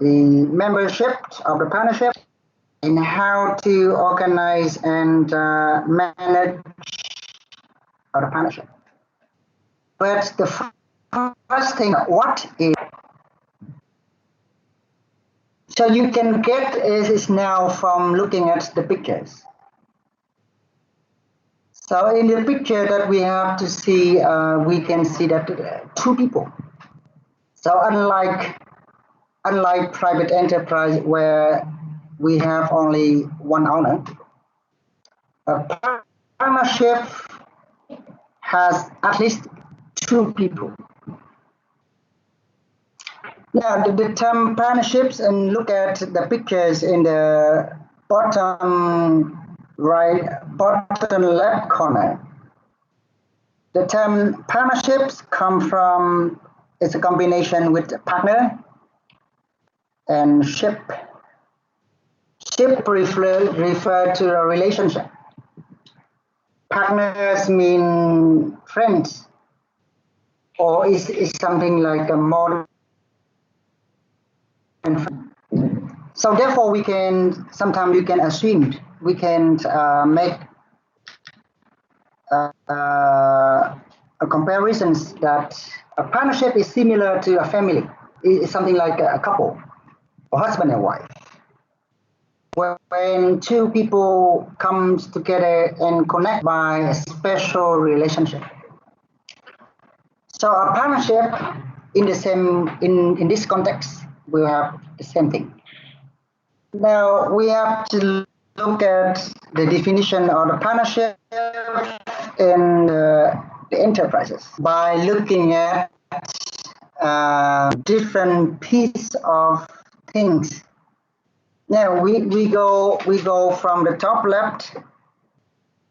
the membership of the partnership, and how to organize and manage the partnership. But the first thing, what is so you can get is now from looking at the pictures. So in the picture that we have to see, we can see that two people. So unlike private enterprise where we have only one owner, a partnership has at least two people. Now the term partnerships, and look at the pictures in the bottom right, bottom left corner. The term partnerships come from, it's a combination with partner and ship. Ship refer to a relationship. Partners mean friends, or is something like a more. So therefore, we can sometimes you can assume we can make a comparisons that a partnership is similar to a family. It's something like a couple, or husband and wife. When two people comes together and connect by a special relationship. So a partnership in the same in this context will have the same thing. Now we have to look at the definition of the partnership in the enterprises by looking at different piece of things. Now we go from the top left.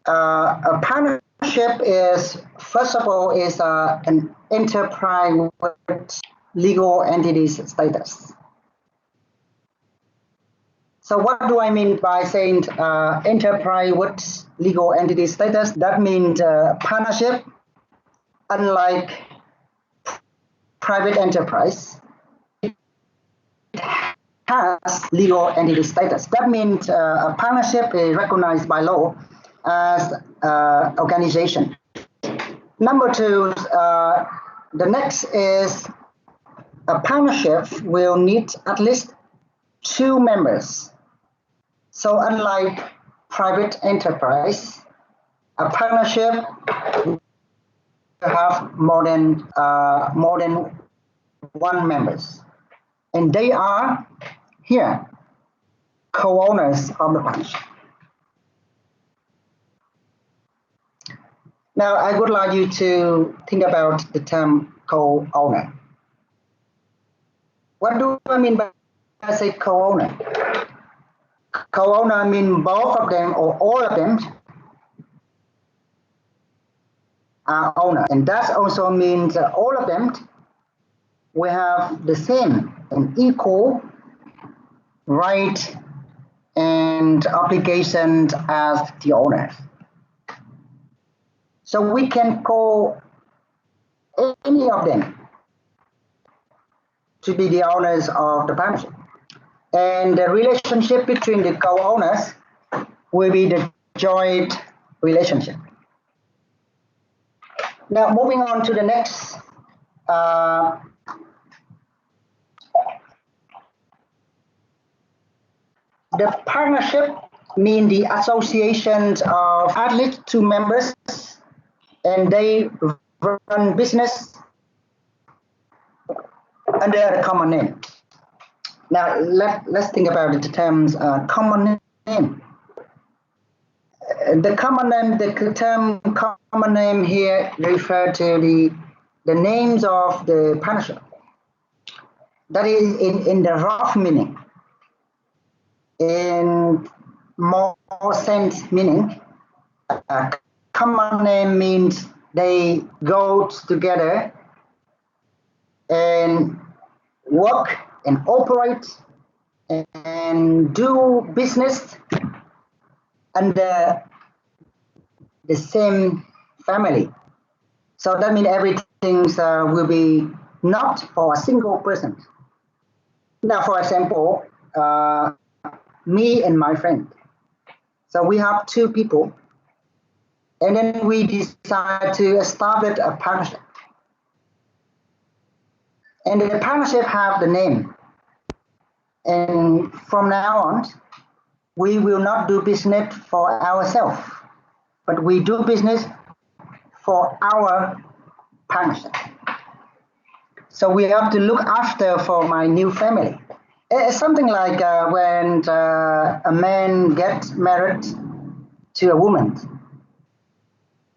A partnership is, first of all, is an enterprise with legal entities status. So what do I mean by saying enterprise with legal entity status? That means partnership, unlike private enterprise, has legal entity status. That means a partnership is recognized by law as organization. Number two, the next is a partnership will need at least 2 members. So unlike private enterprise, a partnership will have more than 1 members, and they are here co-owners of the partnership. Now I would like you to think about the term co-owner. What do I mean by I say co-owner? Co-owner means both of them or all of them are owner, and that also means all of them will have the same and equal right and obligations as the owners. So we can call any of them to be the owners of the partnership. And the relationship between the co-owners will be the joint relationship. Now moving on to the next. The partnership means the associations of at least 2 members, and they run business under a common name. Now let's think about the terms common name. The common name, the term common name here refer to the names of the partnership. That is in the rough meaning. In more sense meaning, common name means they go together and work and operate and do business under the same family. So that means everything will be not for a single person. Now, for example, me and my friend. So we have 2 people, and then we decide to establish a partnership. And the partnership have the name. And from now on, we will not do business for ourselves, but we do business for our partnership. So we have to look after for my new family. It's something like when a man gets married to a woman.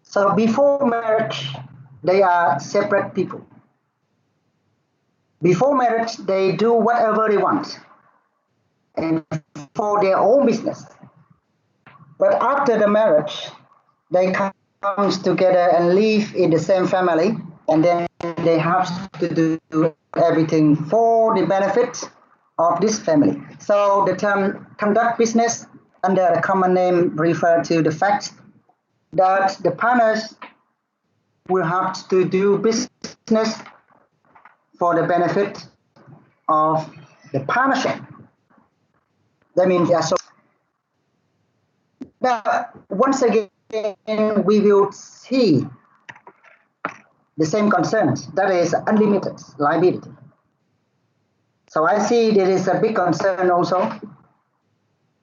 So before marriage, they are separate people. Before marriage, they do whatever they want and for their own business. But after the marriage, they come together and live in the same family, and then they have to do everything for the benefit of this family. So the term conduct business under a common name refer to the fact that the partners will have to do business for the benefit of the partnership. That means they are so. Now, once again, we will see the same concerns, that is unlimited liability. So I see there is a big concern also,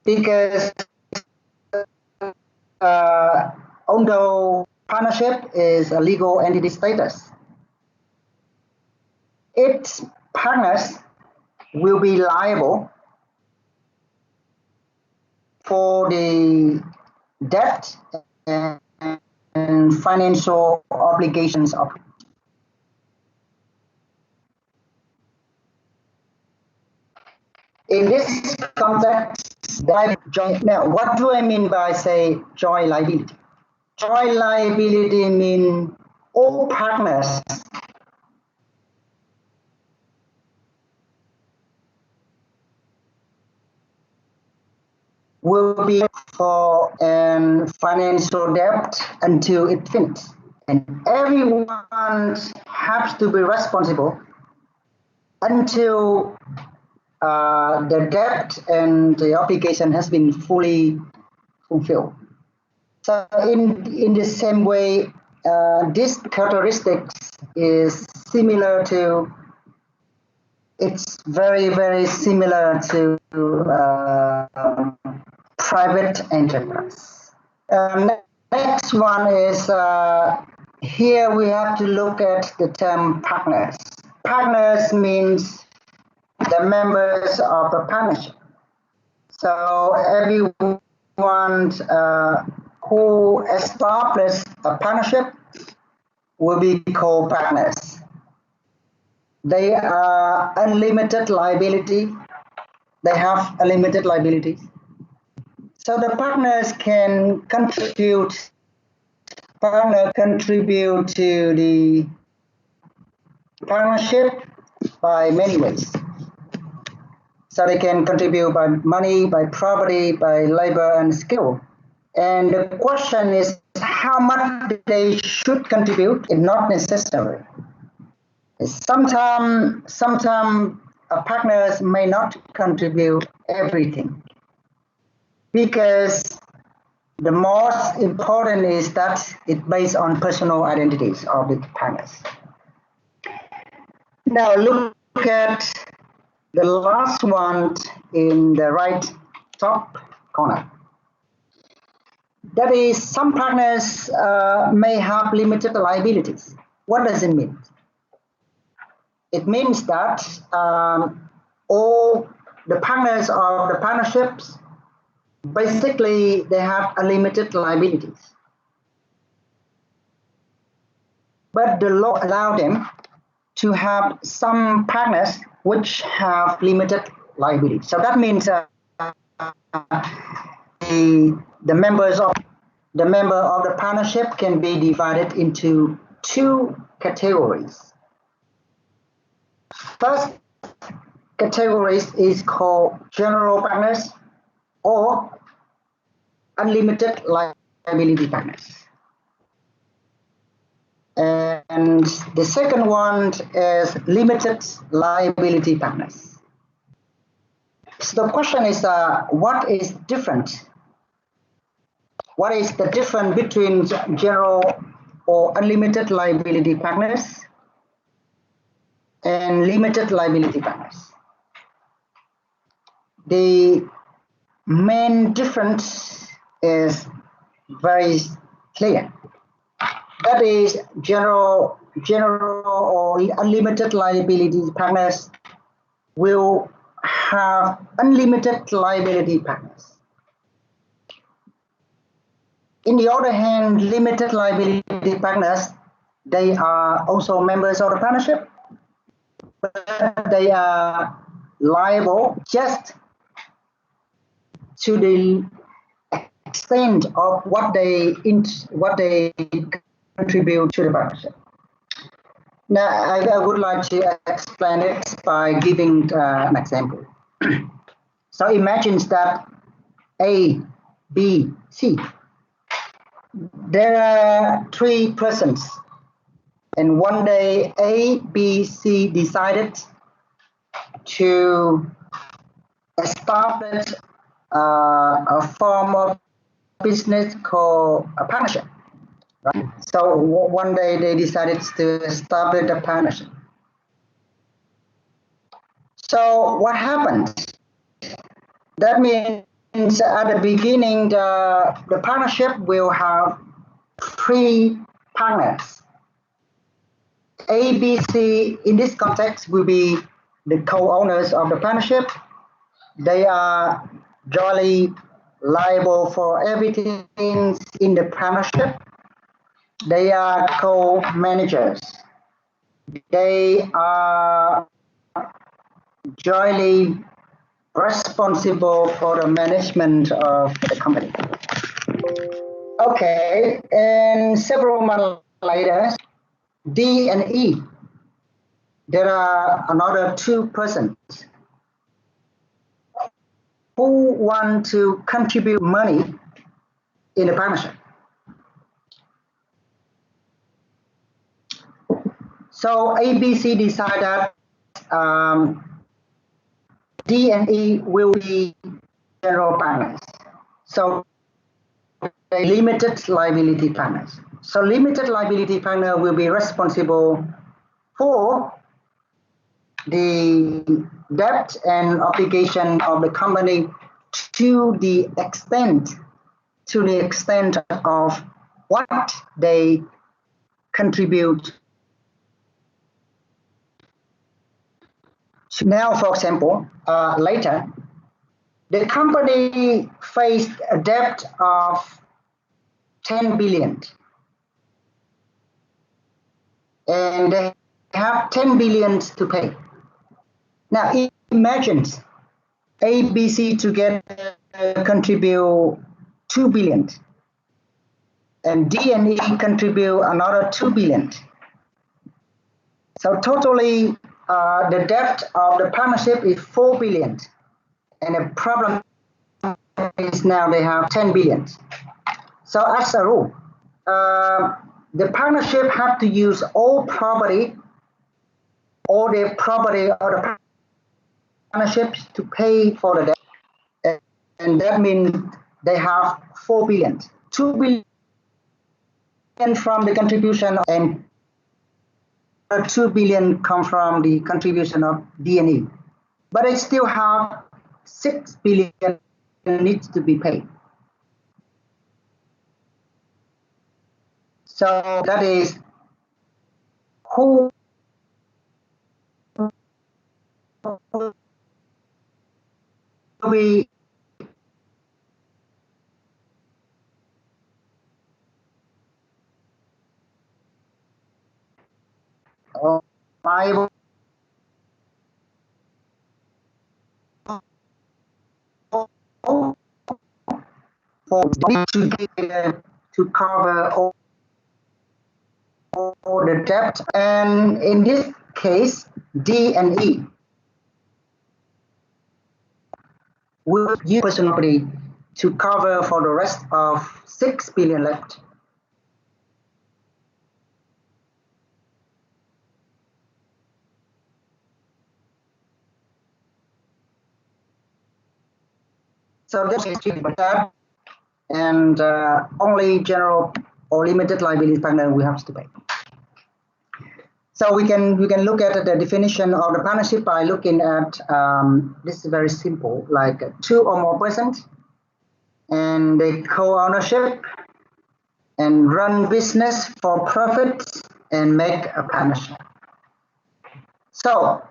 because although partnership is a legal entity status, its partners will be liable for the debt and financial obligations of. In this context, now what do I mean by say joint liability? Joint liability means all partners will be for an financial debt until it finishes. And everyone has to be responsible until the debt and the obligation has been fully fulfilled. So in the same way, this characteristics is similar to, it's very, very similar to private enterprise. Next one is, here we have to look at the term partners. Partners means the members of the partnership. So everyone who establishes a partnership will be called partners. They are unlimited liability. They have unlimited liabilities. So the partners can contribute. Partner contribute to the partnership by many ways. So they can contribute by money, by property, by labor and skill. And the question is how much they should contribute is not necessary. Sometimes partners may not contribute everything, because the most important is that it's based on personal identities of the partners. Now look at the last one in the right top corner. That is, some partners may have limited liabilities. What does it mean? It means that all the partners of the partnerships, basically they have unlimited liabilities. But the law allows them to have some partners which have limited liability. So that means the member of the partnership can be divided into two categories. First category is called general partners or unlimited liability partners. And the second one is limited liability partners. So the question is, what is different? What is the difference between general or unlimited liability partners and limited liability partners? The main difference is very clear. That is, general or unlimited liability partners will have unlimited liability partners. In the other hand, limited liability partners, they are also members of the partnership, but they are liable just to the extent of what they contribute to the partnership. Now, I would like to explain it by giving an example. So imagine that A, B, C. There are three persons, and one day A, B, C decided to establish a form of business called a partnership. Right? So one day they decided to establish a partnership. So what happened? That means at the beginning, the partnership will have three partners. A, B, C in this context will be the co-owners of the partnership. They are jointly liable for everything in the partnership. They are co-managers. They are jointly responsible for the management of the company. Okay, and several months later, D and E, there are another two persons. who want to contribute money in the partnership. So ABC decided that D and E will be general partners. So they limited liability partners. So limited liability partner will be responsible for the debt and obligation of the company to the extent of what they contribute. Now, for example, later, the company faced a debt of 10 billion, and they have 10 billion to pay. Now, imagine ABC together contribute 2 billion, and D and E contribute another 2 billion. So totally, the debt of the partnership is 4 billion, and the problem is now they have 10 billion. So as a rule, the partnership have to use all the property of the partnership to pay for the debt, and that means they have 4 billion. 2 billion from the contribution, and 2 billion come from the contribution of D&E. But they still have 6 billion needs to be paid. So that is who we liable for to cover all the debt, and in this case, D and E will use personal property to cover for the rest of 6 billion left. So this is that, and only general or limited liability partner we have to pay. So we can look at the definition of the partnership by looking at this is very simple, like 2 or more persons, and they co-ownership and run business for profit and make a partnership. So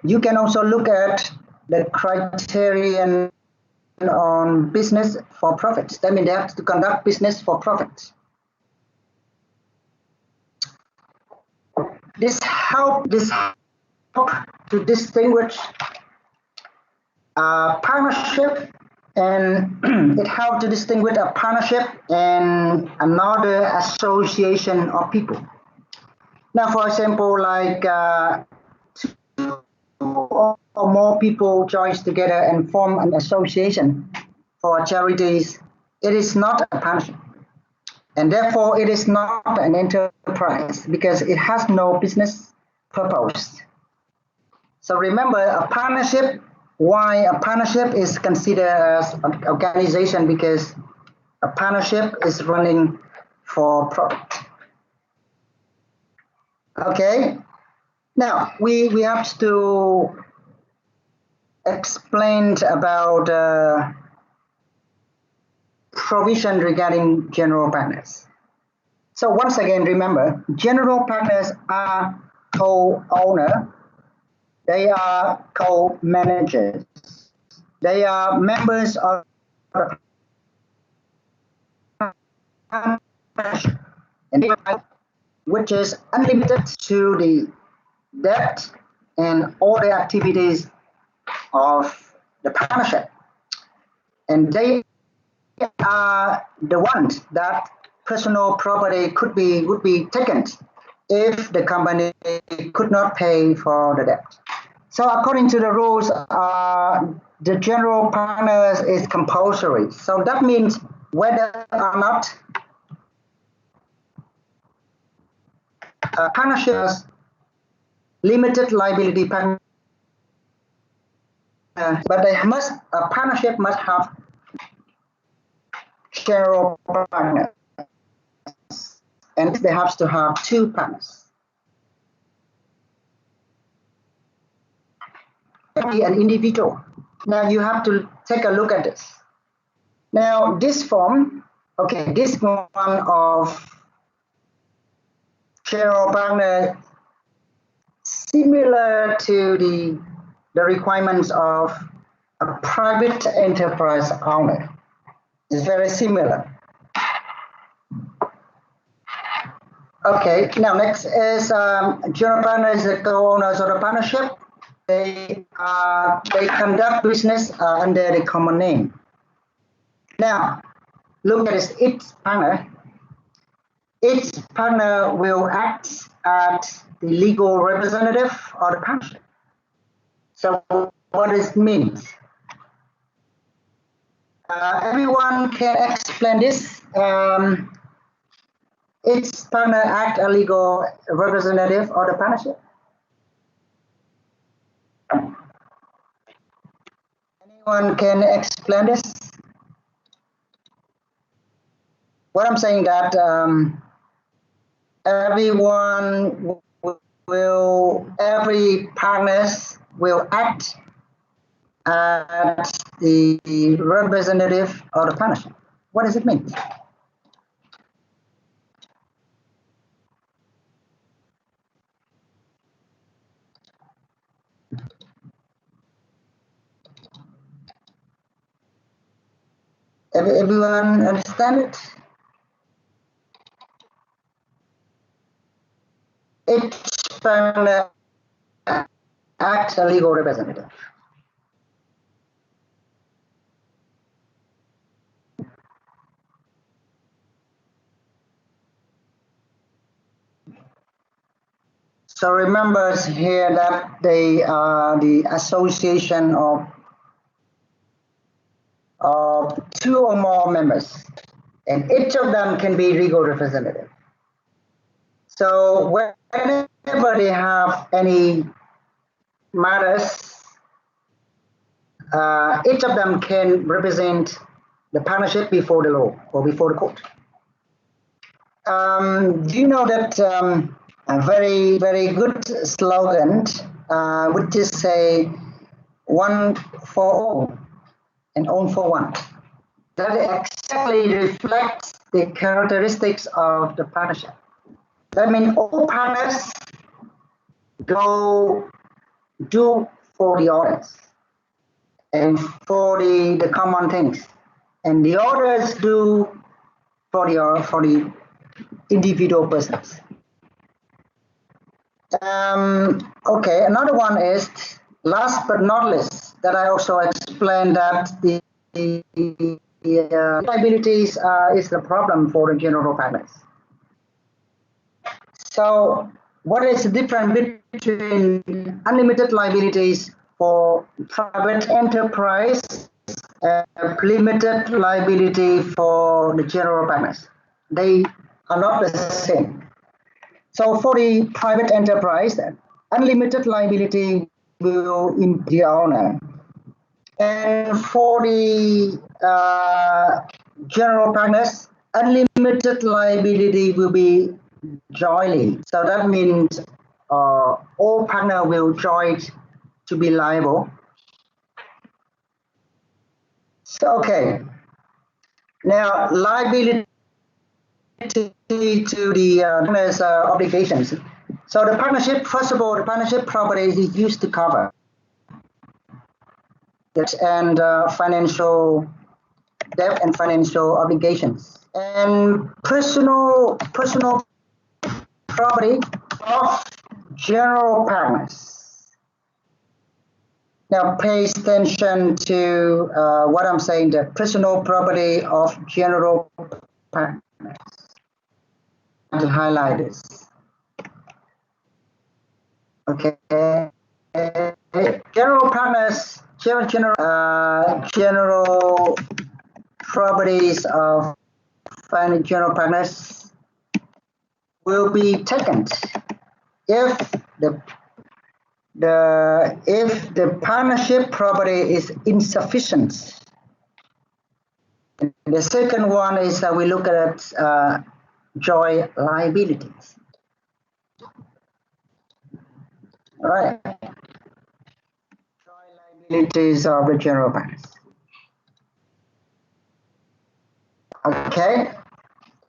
you can also look at the criterion on business for profit. That means they have to conduct business for profit. This help to distinguish a partnership, and it helps to distinguish a partnership and another association of people. Now, for example, like 2 or more people join together and form an association for charities, it is not a partnership. And therefore, it is not an enterprise because it has no business purpose. So remember, a partnership, why a partnership is considered as an organization, because a partnership is running for profit. Okay, now we have to explain about provision regarding general partners. So once again, remember, general partners are co-owner, they are co-managers, they are members of the partnership, and which is unlimited to the debt and all the activities of the partnership, and they are the ones that personal property would be taken if the company could not pay for the debt. So according to the rules, the general partners is compulsory. So that means whether or not partnerships limited liability partner, but a partnership must have general partners, and they have to have 2 partners. Be an individual. Now you have to take a look at this. Now this form, okay, this one of general partner similar to the requirements of a private enterprise owner. It's very similar. Okay, now next is general partners, the co-owners of the partnership. They conduct business under the common name. Now, look at this. Each partner will act as the legal representative of the partnership. So, what does it mean? Everyone can explain this. Each partner act a legal representative of the partnership. Anyone can explain this? What I'm saying that every partners will act as the representative of the partnership. What does it mean? Everyone understand it? Each partner acts a legal representative. So remember here that they are the association of 2 or more members, and each of them can be legal representative. So whenever they have any matters, each of them can represent the partnership before the law or before the court. Do you know that a very, very good slogan, which is say, one for all and all for one? That exactly reflects the characteristics of the partnership. That means all partners do for the others and for the common things, and the others do for the individual persons. Okay, another one is, last but not least, that I also explained that the liabilities is the problem for the general partners. So what is the difference between unlimited liabilities for private enterprise and limited liability for the general partners? They are not the same. So for the private enterprise, unlimited liability will in the owner. And for the general partners, unlimited liability will be jointly. So that means all partners will join to be liable. So, okay. Now, liability to the partner's obligations. So the partnership, first of all, the partnership property is used to cover debt and financial debt and financial obligations, and personal property of general partners. Now pay attention to what I'm saying, the personal property of general partners. To highlight this. Okay. General partners general properties of general partners will be taken if the partnership property is insufficient. The second one is that we look at joint liabilities. All right. Joint liabilities of the general partners. Okay.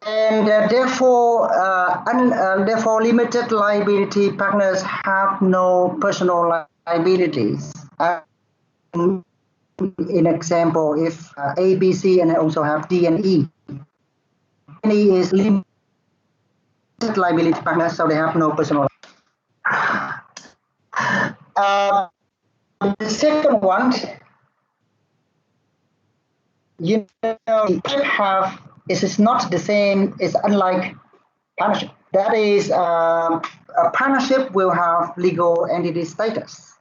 And therefore, limited liability partners have no personal liabilities. In example, if A, B, C, and I also have D and E. E is limited liability partners, so they have no personal. The second one, you know, have is not the same. It's unlike partnership. That is, a partnership will have legal entity status.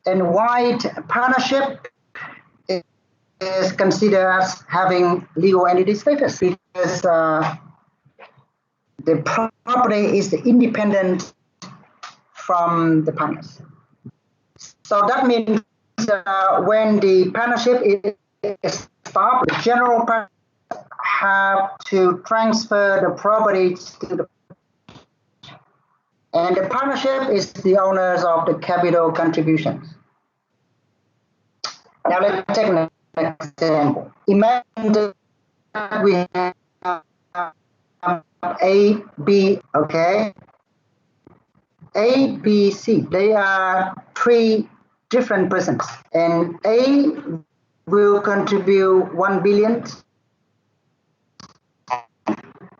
And why partnership is considered as having legal entity status? Because the property is independent from the partners. So that means when the partnership is stopped, the general partners have to transfer the property to the, and the partnership is the owners of the capital contributions. Now let's take an example. Imagine that we have A, B, okay? A, B, C. They are three different persons, and A will contribute 1 billion,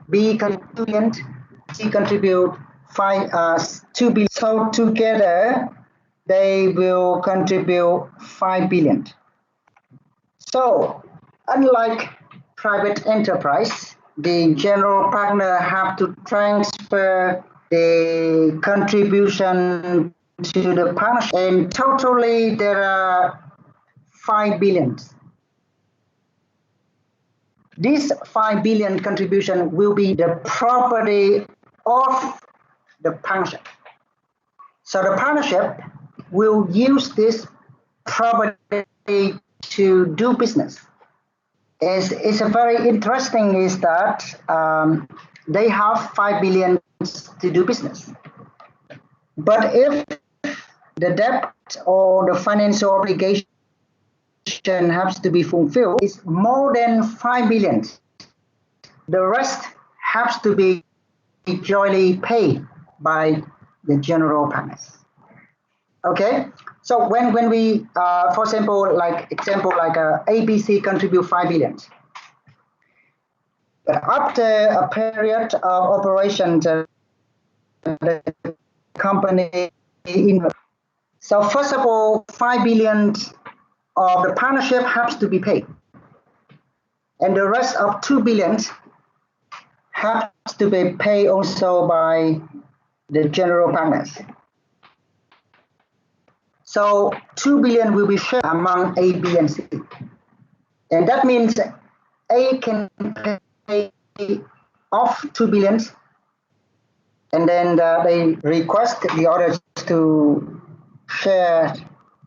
B contribute 2 billion, C contribute 2 billion. So together, they will contribute 5 billion. So, unlike private enterprise, the general partner have to transfer the contribution to the partnership, and totally there are 5 billion. This 5 billion contribution will be the property of the partnership. So the partnership will use this property to do business. It's a very interesting is that they have 5 billion to do business. But if the debt or the financial obligation has to be fulfilled, it's more than 5 billion. The rest has to be jointly paid by the general partners. Okay, so when we, for example, like ABC contribute 5 billion. But after a period of operation, the company, so first of all, 5 billion of the partnership has to be paid. And the rest of 2 billion has to be paid also by the general partners. So 2 billion will be shared among A, B, and C. And that means A can pay off 2 billion, and then they request the others to share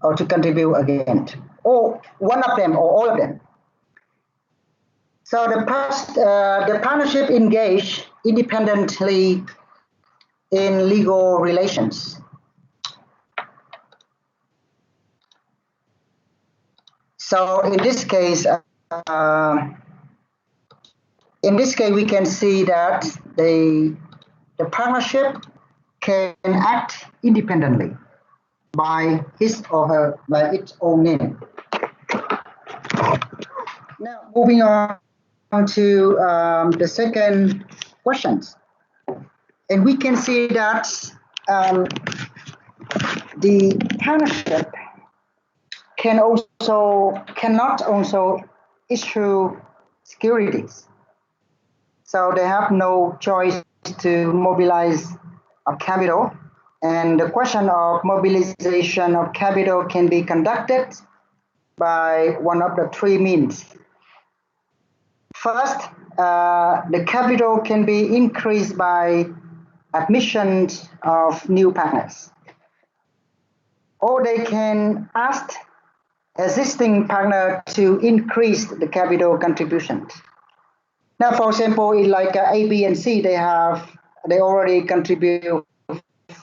or to contribute again, or one of them or all of them. So the partnership engage independently in legal relations. So in this case, we can see that the partnership can act independently by his or her, by its own name. Now moving on to the second questions, and we can see that the partnership cannot also issue securities. So they have no choice to mobilize a capital, And the question of mobilization of capital can be conducted by one of the three means. First, the capital can be increased by admission of new partners, or they can ask existing partner to increase the capital contribution. Now, for example, in like A, B, and C, they already contribute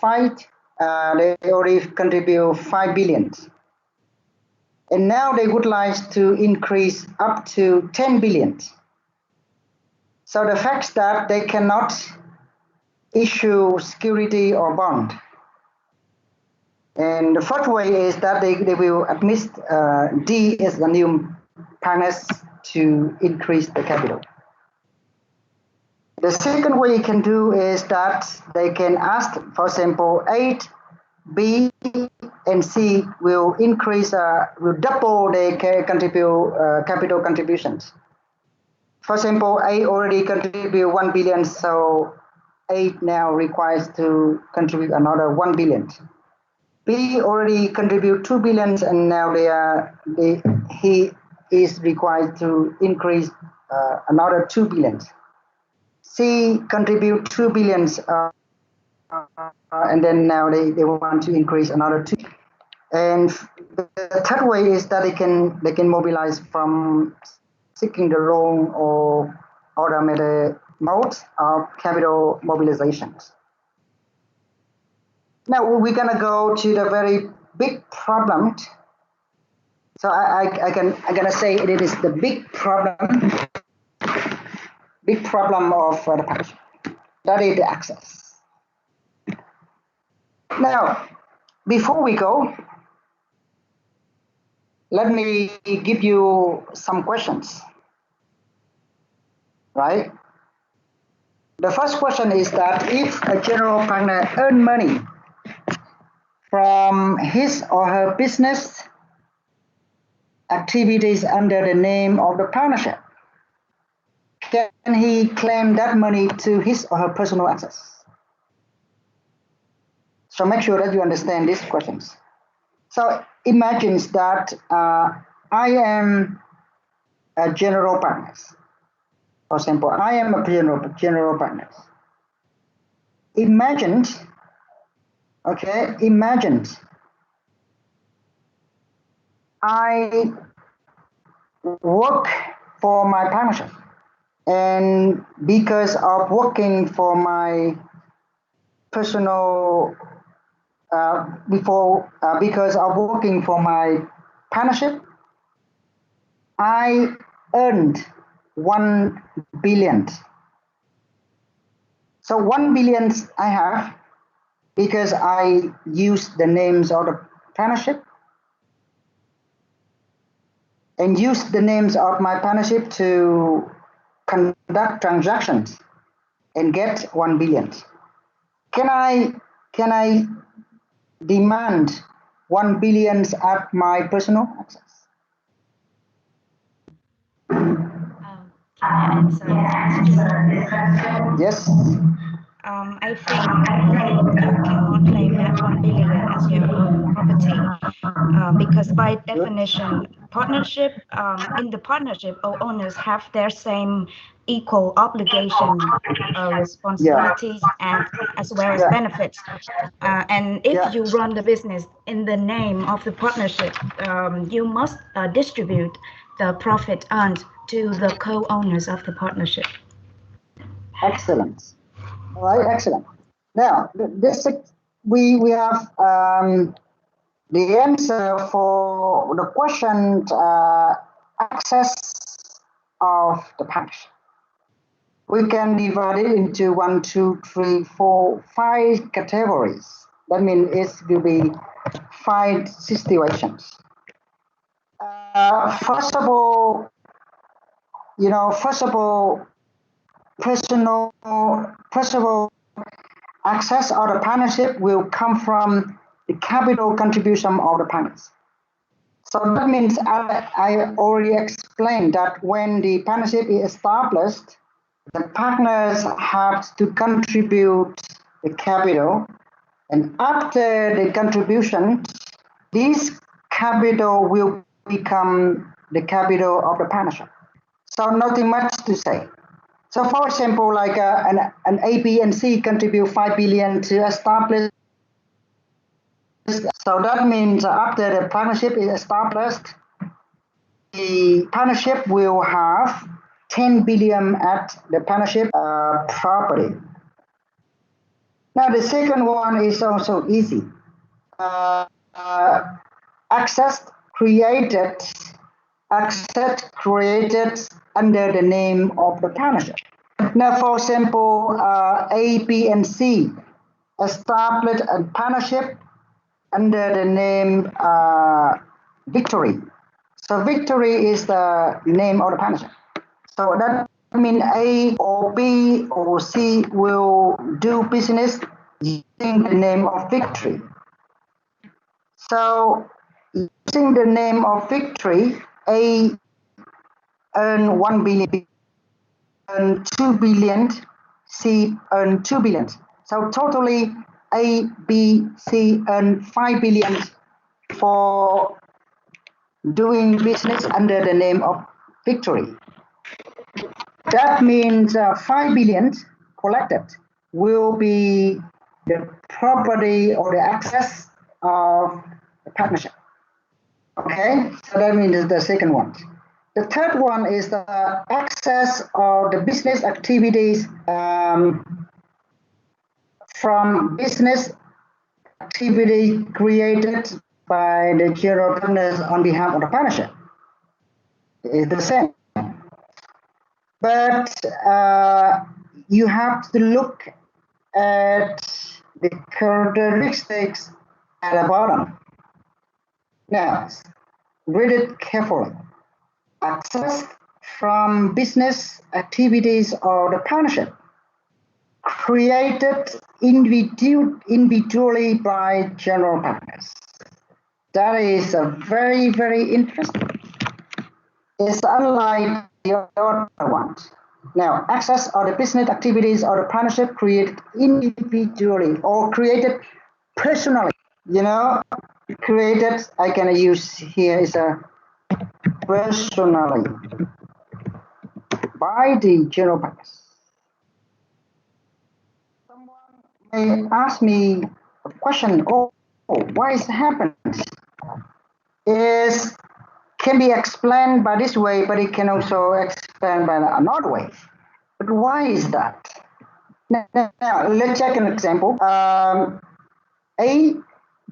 they already contribute 5 billion. And now they would like to increase up to 10 billion. So the fact that they cannot issue security or bond. And the first way is that they will admit D as the new partners to increase the capital. The second way you can do is that they can ask, for example, A, B, and C will increase, will double their capital contributions. For example, A already contribute 1 billion, so A now requires to contribute another 1 billion. B already contribute 2 billion, and now he is required to increase another 2 billion. C contribute 2 billion, and then now they want to increase another 2. And the third way is that they can mobilize from seeking the loan or other modes of capital mobilizations. Now we're gonna go to the very big problem. So I'm gonna say it is the big problem of the partnership. That is the access. Now, before we go, let me give you some questions, right? The first question is that if a general partner earn money from his or her business activities under the name of the partnership, can he claim that money to his or her personal assets? So make sure that you understand these questions. So imagine that I am a general partner. For example, I am a general partner. Imagine I work for my partnership, and because of working for my personal because of working for my partnership, I earned 1 billion. So 1 billion I have because I use the names of the partnership and use the names of my partnership to conduct transactions and get 1 billion. Can I demand 1 billion at my personal access? Can I answer this question? Yes. I think you cannot claim that 1 billion as your own property because by definition, partnership, in the partnership, all owners have their same equal obligation, responsibilities, and as well as benefits. And if you run the business in the name of the partnership, you must distribute the profit earned to the co-owners of the partnership. Excellent. All right, excellent. Now, we have the answer for the question access of the partnership. We can divide it into 1, 2, 3, 4, 5 categories. That means it will be 5 situations. First of all, personal access of the partnership will come from the capital contribution of the partners. So that means I already explained that when the partnership is established, the partners have to contribute the capital, And after the contribution, this capital will become the capital of the partnership. So nothing much to say. So for example, like an A, B, and C contribute 5 billion to establish. So that means after the partnership is established, the partnership will have 10 billion at the partnership property. Now the second one is also easy. Access created under the name of the partnership. Now, for example, A, B, and C established a partnership under the name Victory. So Victory is the name of the partnership. So that means A or B or C will do business using the name of Victory. So using the name of Victory, A earn 1 billion, earn 2 billion, C earn 2 billion. So totally A, B, C earn 5 billion for doing business under the name of Victory. That means 5 billion collected will be the property or the access of the partnership. Okay, so that means the second one. The third one is the access of the business activities from business activity created by the general partners on behalf of the partnership. It's the same. But you have to look at the characteristics at the bottom. Now, read it carefully. Access from business activities of the partnership created individually by general partners. That is a very, very interesting. It's unlike the other ones. Now, access of the business activities of the partnership created individually or created personally. You know, created, I can use here is a personally by the general partners. Someone may ask me a question, why is it happened? It can be explained by this way, but it can also explain by another way. But why is that? Now let's check an example. A,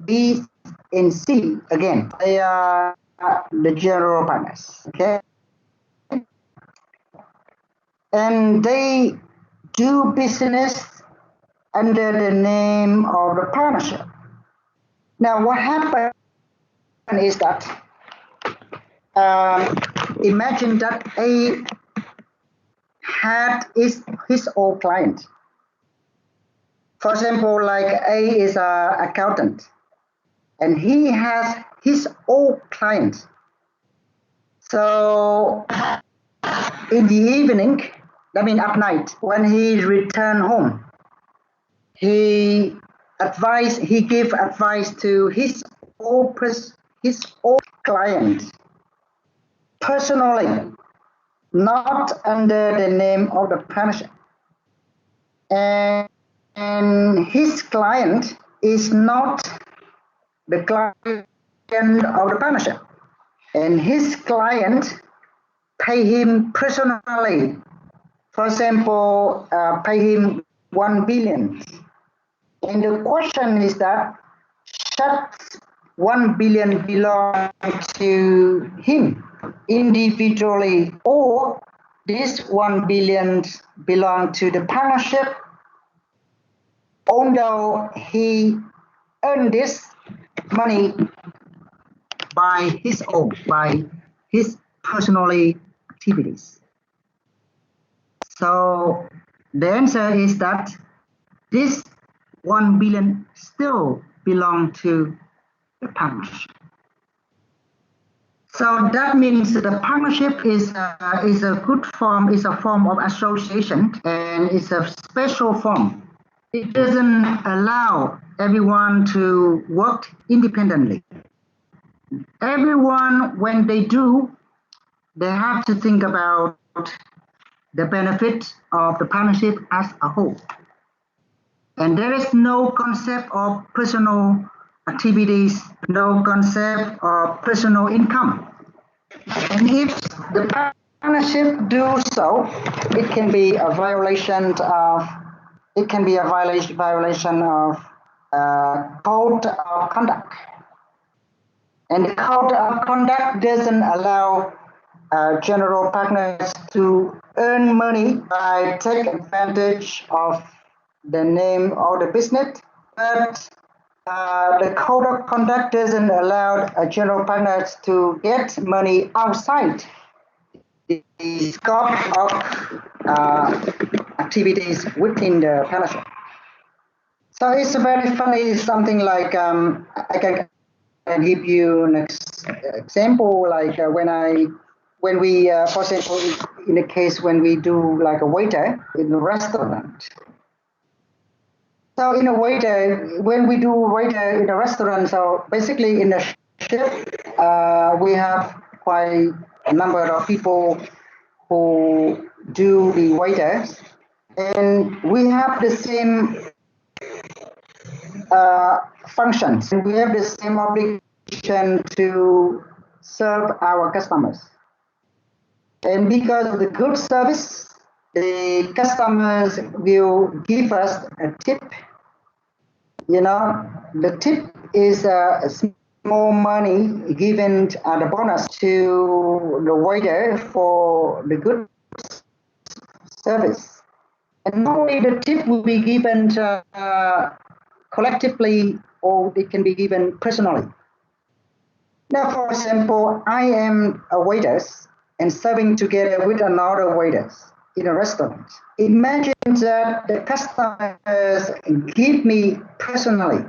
B, and C, again, they are the general partners, okay? And they do business under the name of the partnership. Now, what happened is that imagine that A had his own client. For example, like A is an accountant, and he has his own client. So in the evening, I mean at night, when he returned home, he gave advice to his own client personally, not under the name of the partnership. And his client is not the client of the partnership. And his client pay him personally. For example, pay him 1 billion. And the question is that, should 1 billion belong to him individually, or this 1 billion belong to the partnership, although he earned this money by his personally activities? So the answer is that this 1 billion still belong to the partnership. So that means that the partnership is a good form, is a form of association, and it's a special form. It doesn't allow everyone to work independently. Everyone, when they do, they have to think about the benefit of the partnership as a whole. And there is no concept of personal activities, no concept of personal income. And if the partnership do so, it can be a violation of code of conduct. And the code of conduct doesn't allow general partners to earn money by taking advantage of the name of the business, but the code of conduct doesn't allow general partners to get money outside the scope of activities within the partnership. So it's very funny, something like I can give you an example, like when we, for example, in the case when we do like a waiter in a restaurant. So in a waiter, when we do waiter in a restaurant, so basically in a shift, we have quite a number of people who do the waiters, and we have the same functions, and we have the same obligation to serve our customers. And because of the good service, the customers will give us a tip. You know, the tip is a small money given as a bonus to the waiter for the good service. And normally the tip will be given collectively, or it can be given personally. Now, for example, I am a waiter and serving together with another waiter in a restaurant. Imagine that the customers give me personally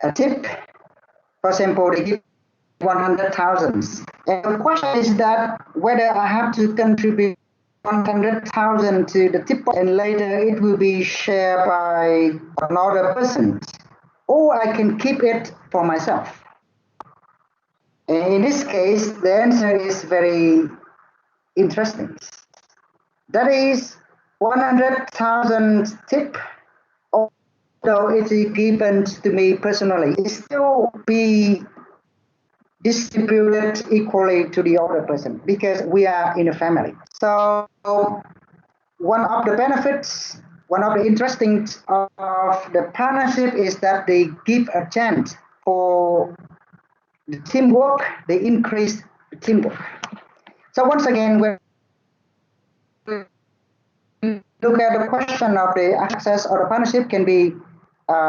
a tip. For example, they give 100,000. And the question is that whether I have to contribute 100,000 to the tip and later it will be shared by another person, or I can keep it for myself. And in this case, the answer is very interesting. That is 100,000 tip, although it is given to me personally, it still be distributed equally to the other person because we are in a family. So one of the benefits, one of the interesting of the partnership is that they give a chance for the teamwork, they increase the teamwork. So once again, when we look at the question of the access or the partnership can be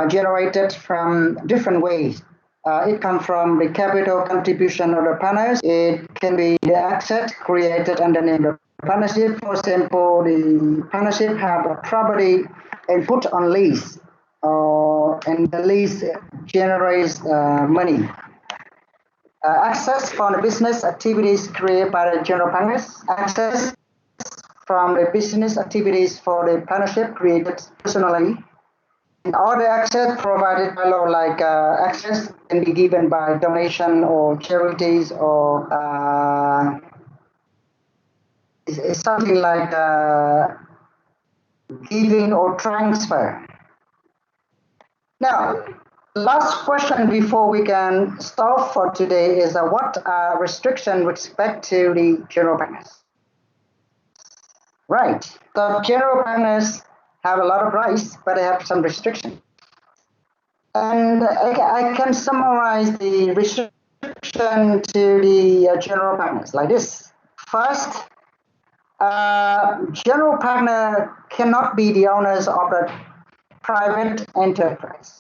generated from different ways. It comes from the capital contribution of the partners. It can be the asset created under the name of the partnership. For example, the partnership have a property and put on lease, and the lease generates money. Access from the business activities created by the general partners. Access from the business activities for the partnership created personally. And all the access provided by law, like access can be given by donation or charities or it's something like giving or transfer. Now, last question before we can stop for today is what are restrictions with respect to the general partners? Right, the general partners have a lot of rights, but they have some restrictions. And I can summarize the restriction to the general partners like this. First, general partner cannot be the owners of the private enterprise.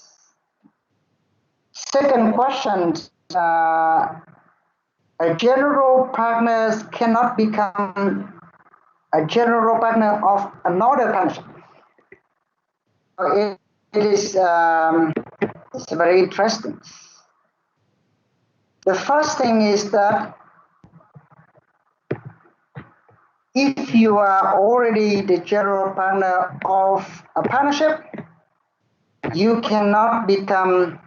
Second question, general partners cannot become a general partner of another partnership. It is it's very interesting. The first thing is that if you are already the general partner of a partnership, you cannot become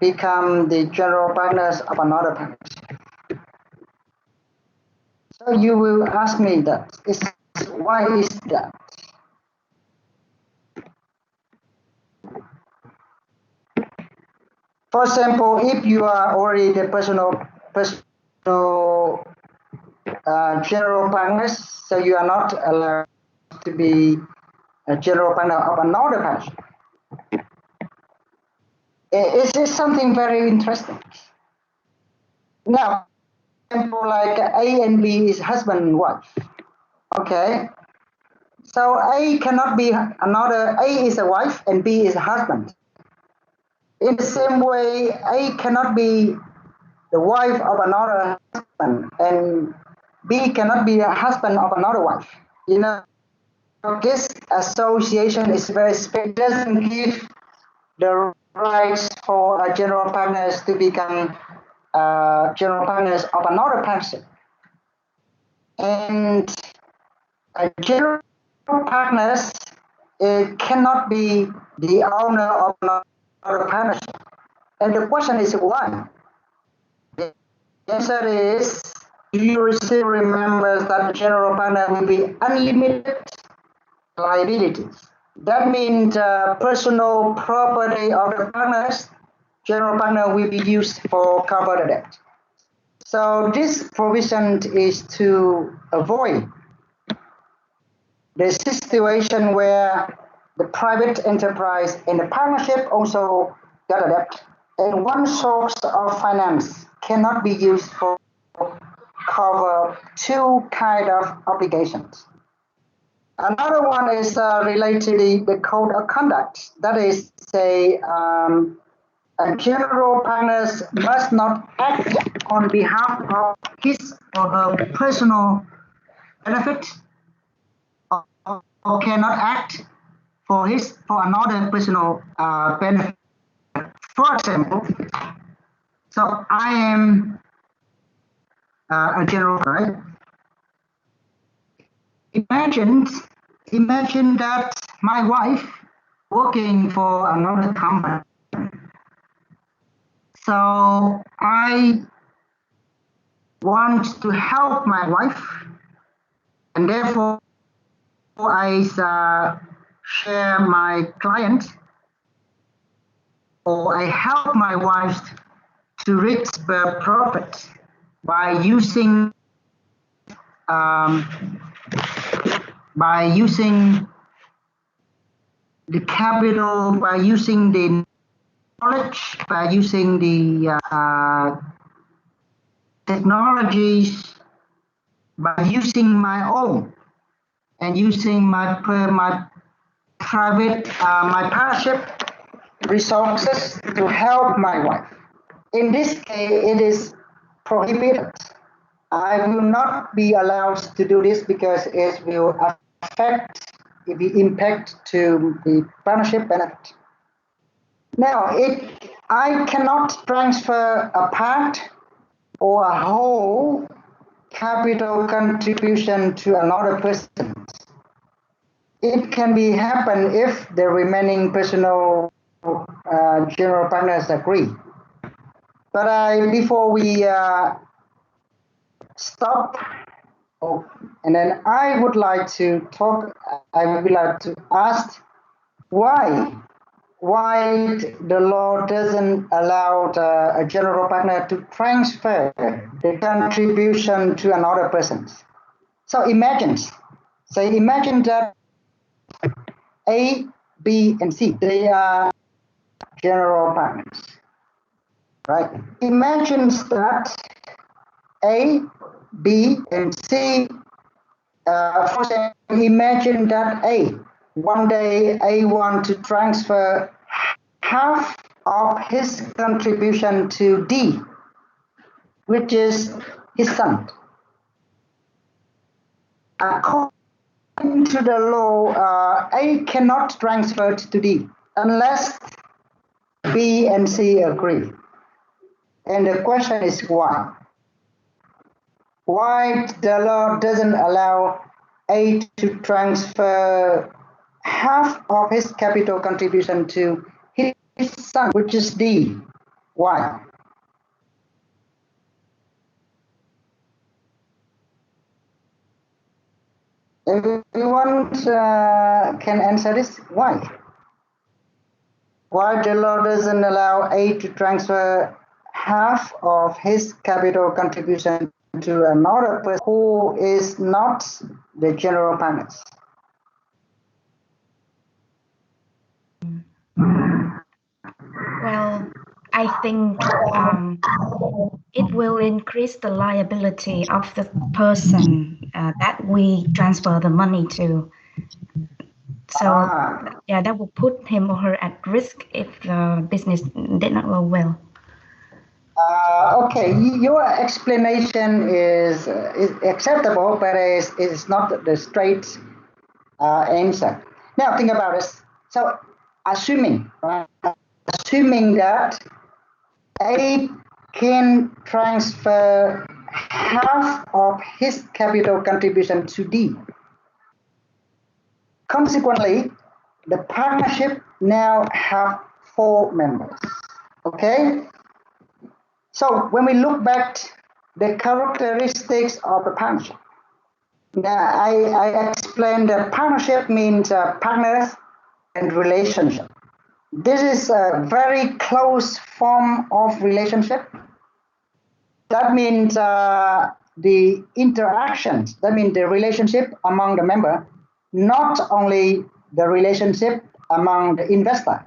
the general partners of another partnership. So you will ask me that why is that? For example, if you are already the personal general partners, so you are not allowed to be a general partner of another partnership. It is something very interesting. Now, for example, like A and B is husband and wife. Okay. So A cannot be another, A is a wife and B is a husband. In the same way, A cannot be the wife of another husband and B cannot be a husband of another wife. You know, this association is very special, doesn't give the rights for general partners to become general partners of another partnership. And general partners cannot be the owner of another partnership. And the question is why? The answer is, you still remember that the general partner will be unlimited liabilities. That means personal property of the partners, general partner will be used for cover the debt. So this provision is to avoid the situation where the private enterprise and the partnership also got a debt. And one source of finance cannot be used for cover two kind of obligations. Another one is related to the code of conduct. That is, say, general partners must not act on behalf of his or her personal benefit, or cannot act for another personal benefit. For example, so I am a general, right? Imagine that my wife working for another company. So I want to help my wife, and therefore I share my client, or I help my wife to reach the profit by using the capital, by using the knowledge, by using the technologies, by using my own and using my private, my partnership resources to help my wife. In this case, it is prohibited. I will not be allowed to do this because it will impact to the partnership benefit. Now, I cannot transfer a part or a whole capital contribution to another person. It can be happen if the remaining personal general partners agree. But before we stop, and then I would like to ask why the law doesn't allow a general partner to transfer the contribution to another person. So imagine that A, B, and C, they are general partners, right? Imagine that A, B, and C, for example, imagine that one day A want to transfer half of his contribution to D, which is his son. According to the law, A cannot transfer to D unless B and C agree. And the question is why? Why the law doesn't allow A to transfer half of his capital contribution to his son, which is D. Why? Everyone can answer this. Why? Why the law doesn't allow A to transfer half of his capital contribution to another person who is not the general partners? Well, I think it will increase the liability of the person that we transfer the money to. So yeah, that will put him or her at risk if the business did not go well. Okay, your explanation is acceptable, but it's not the straight answer. Now think about this. So assuming that A can transfer half of his capital contribution to D. Consequently, the partnership now have 4 members. Okay? So when we look back the characteristics of the partnership, now I explained that partnership means partners and relationship. This is a very close form of relationship. That means the interactions, that means the relationship among the member, not only the relationship among the investor,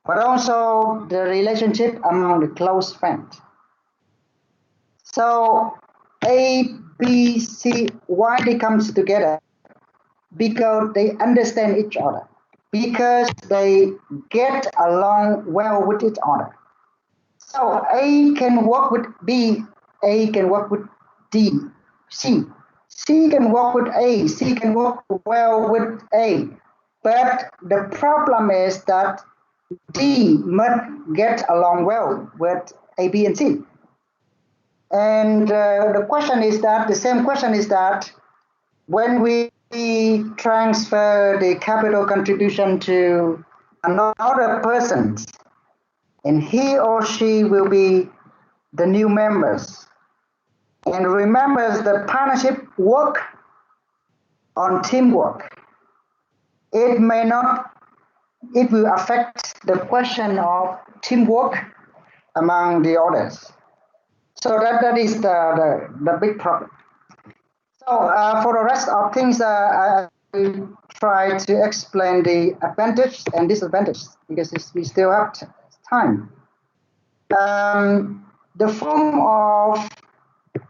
but also the relationship among the close friends. So A, B, C, why they come together? Because they understand each other, because they get along well with each other. So A can work with B, A can work with D, C. C can work with A, C can work well with A. But the problem is that D must get along well with A, B, and C. And the same question is that when we transfer the capital contribution to another person, and he or she will be the new members. And remember, the partnership work on teamwork. It will affect the question of teamwork among the others. So that is the big problem. So for the rest of things, I will try to explain the advantage and disadvantage because we still have time. The form of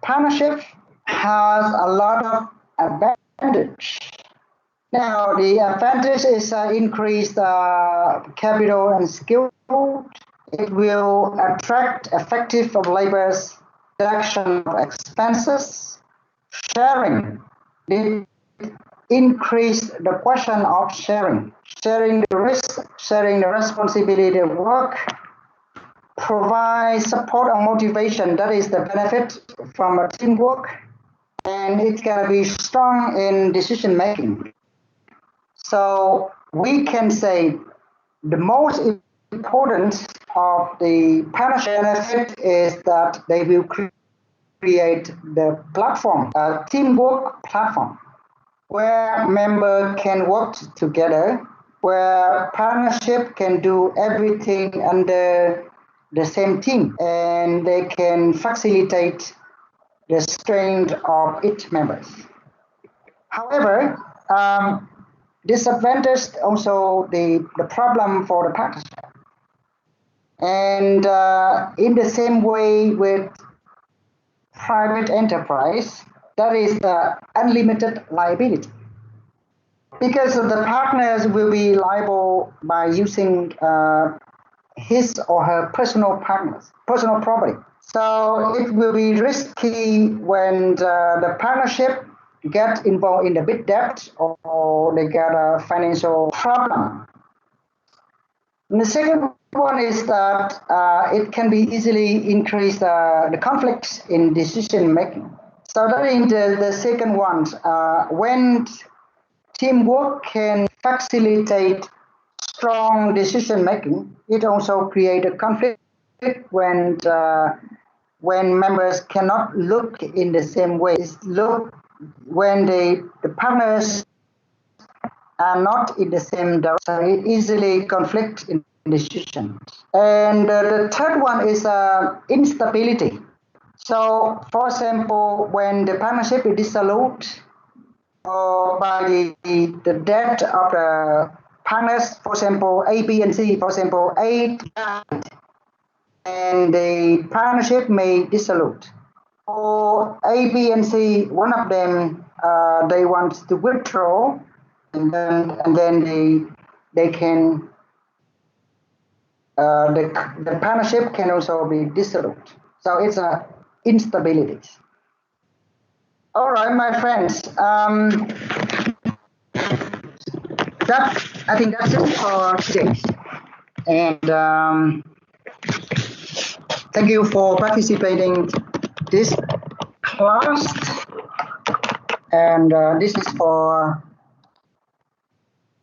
partnership has a lot of advantage. Now, the advantage is increased capital and skill. It will attract effective laborers, reduction of expenses, sharing. It increase the question of sharing the risk, sharing the responsibility of work, provide support and motivation. That is the benefit from a teamwork, and it can be strong in decision making. So we can say the most important of the partnership benefit is that they will create the platform, a teamwork platform, where members can work together, where partnership can do everything under the same team, and they can facilitate the strength of each members. However, disadvantage also the problem for the partnership. And in the same way with private enterprise, that is the unlimited liability. Because the partners will be liable by using his or her personal property. So it will be risky when the partnership get involved in a big debt or they get a financial problem. And the second one is that it can be easily increase the conflicts in decision making. So that is the second one. When teamwork can facilitate strong decision making, it also creates a conflict when members cannot look in the same way. Look when the partners are not in the same direction, so it easily conflict in decisions. And the third one is instability. So, for example, when the partnership is dissolved or by the death of the partners, for example, A, B, and C, for example, A died and the partnership may dissolve. For A, B, and C, one of them they want to withdraw, and then they can the partnership can also be dissolved. So it's a instability. All right, my friends. That I think that's it for today. And thank you for participating this class. And this is for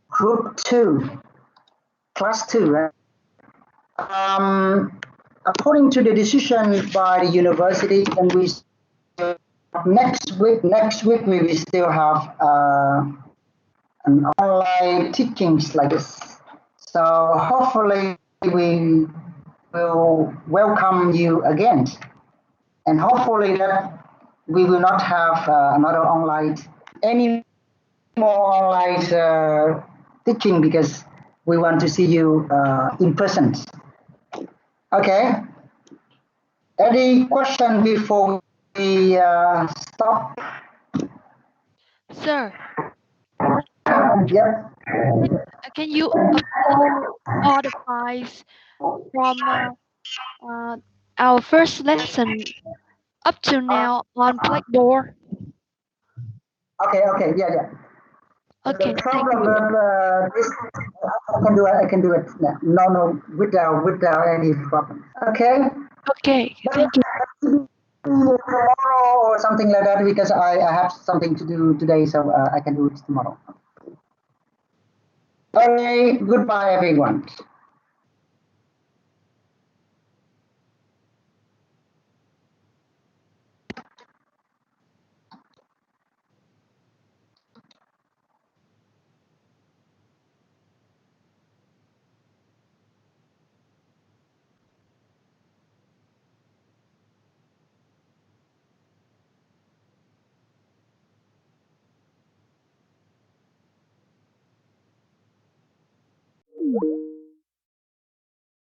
group 2, class 2, right? According to the decision by the university, and we next week we will still have an online teachings like this. So hopefully we will welcome you again, and hopefully that we will not have another online any more online teaching because we want to see you in person. Okay. Any question before we stop? Sir, Yep. can you upload all the files from our first lesson up to now on Blackboard? Okay. Okay. Yeah. Yeah. The Okay, thank problem you. that this I can do it. I can do it. No, without any problem. Okay. Okay, But thank you. tomorrow or something like that because I have something to do today, so I can do it tomorrow. Okay. Goodbye, everyone.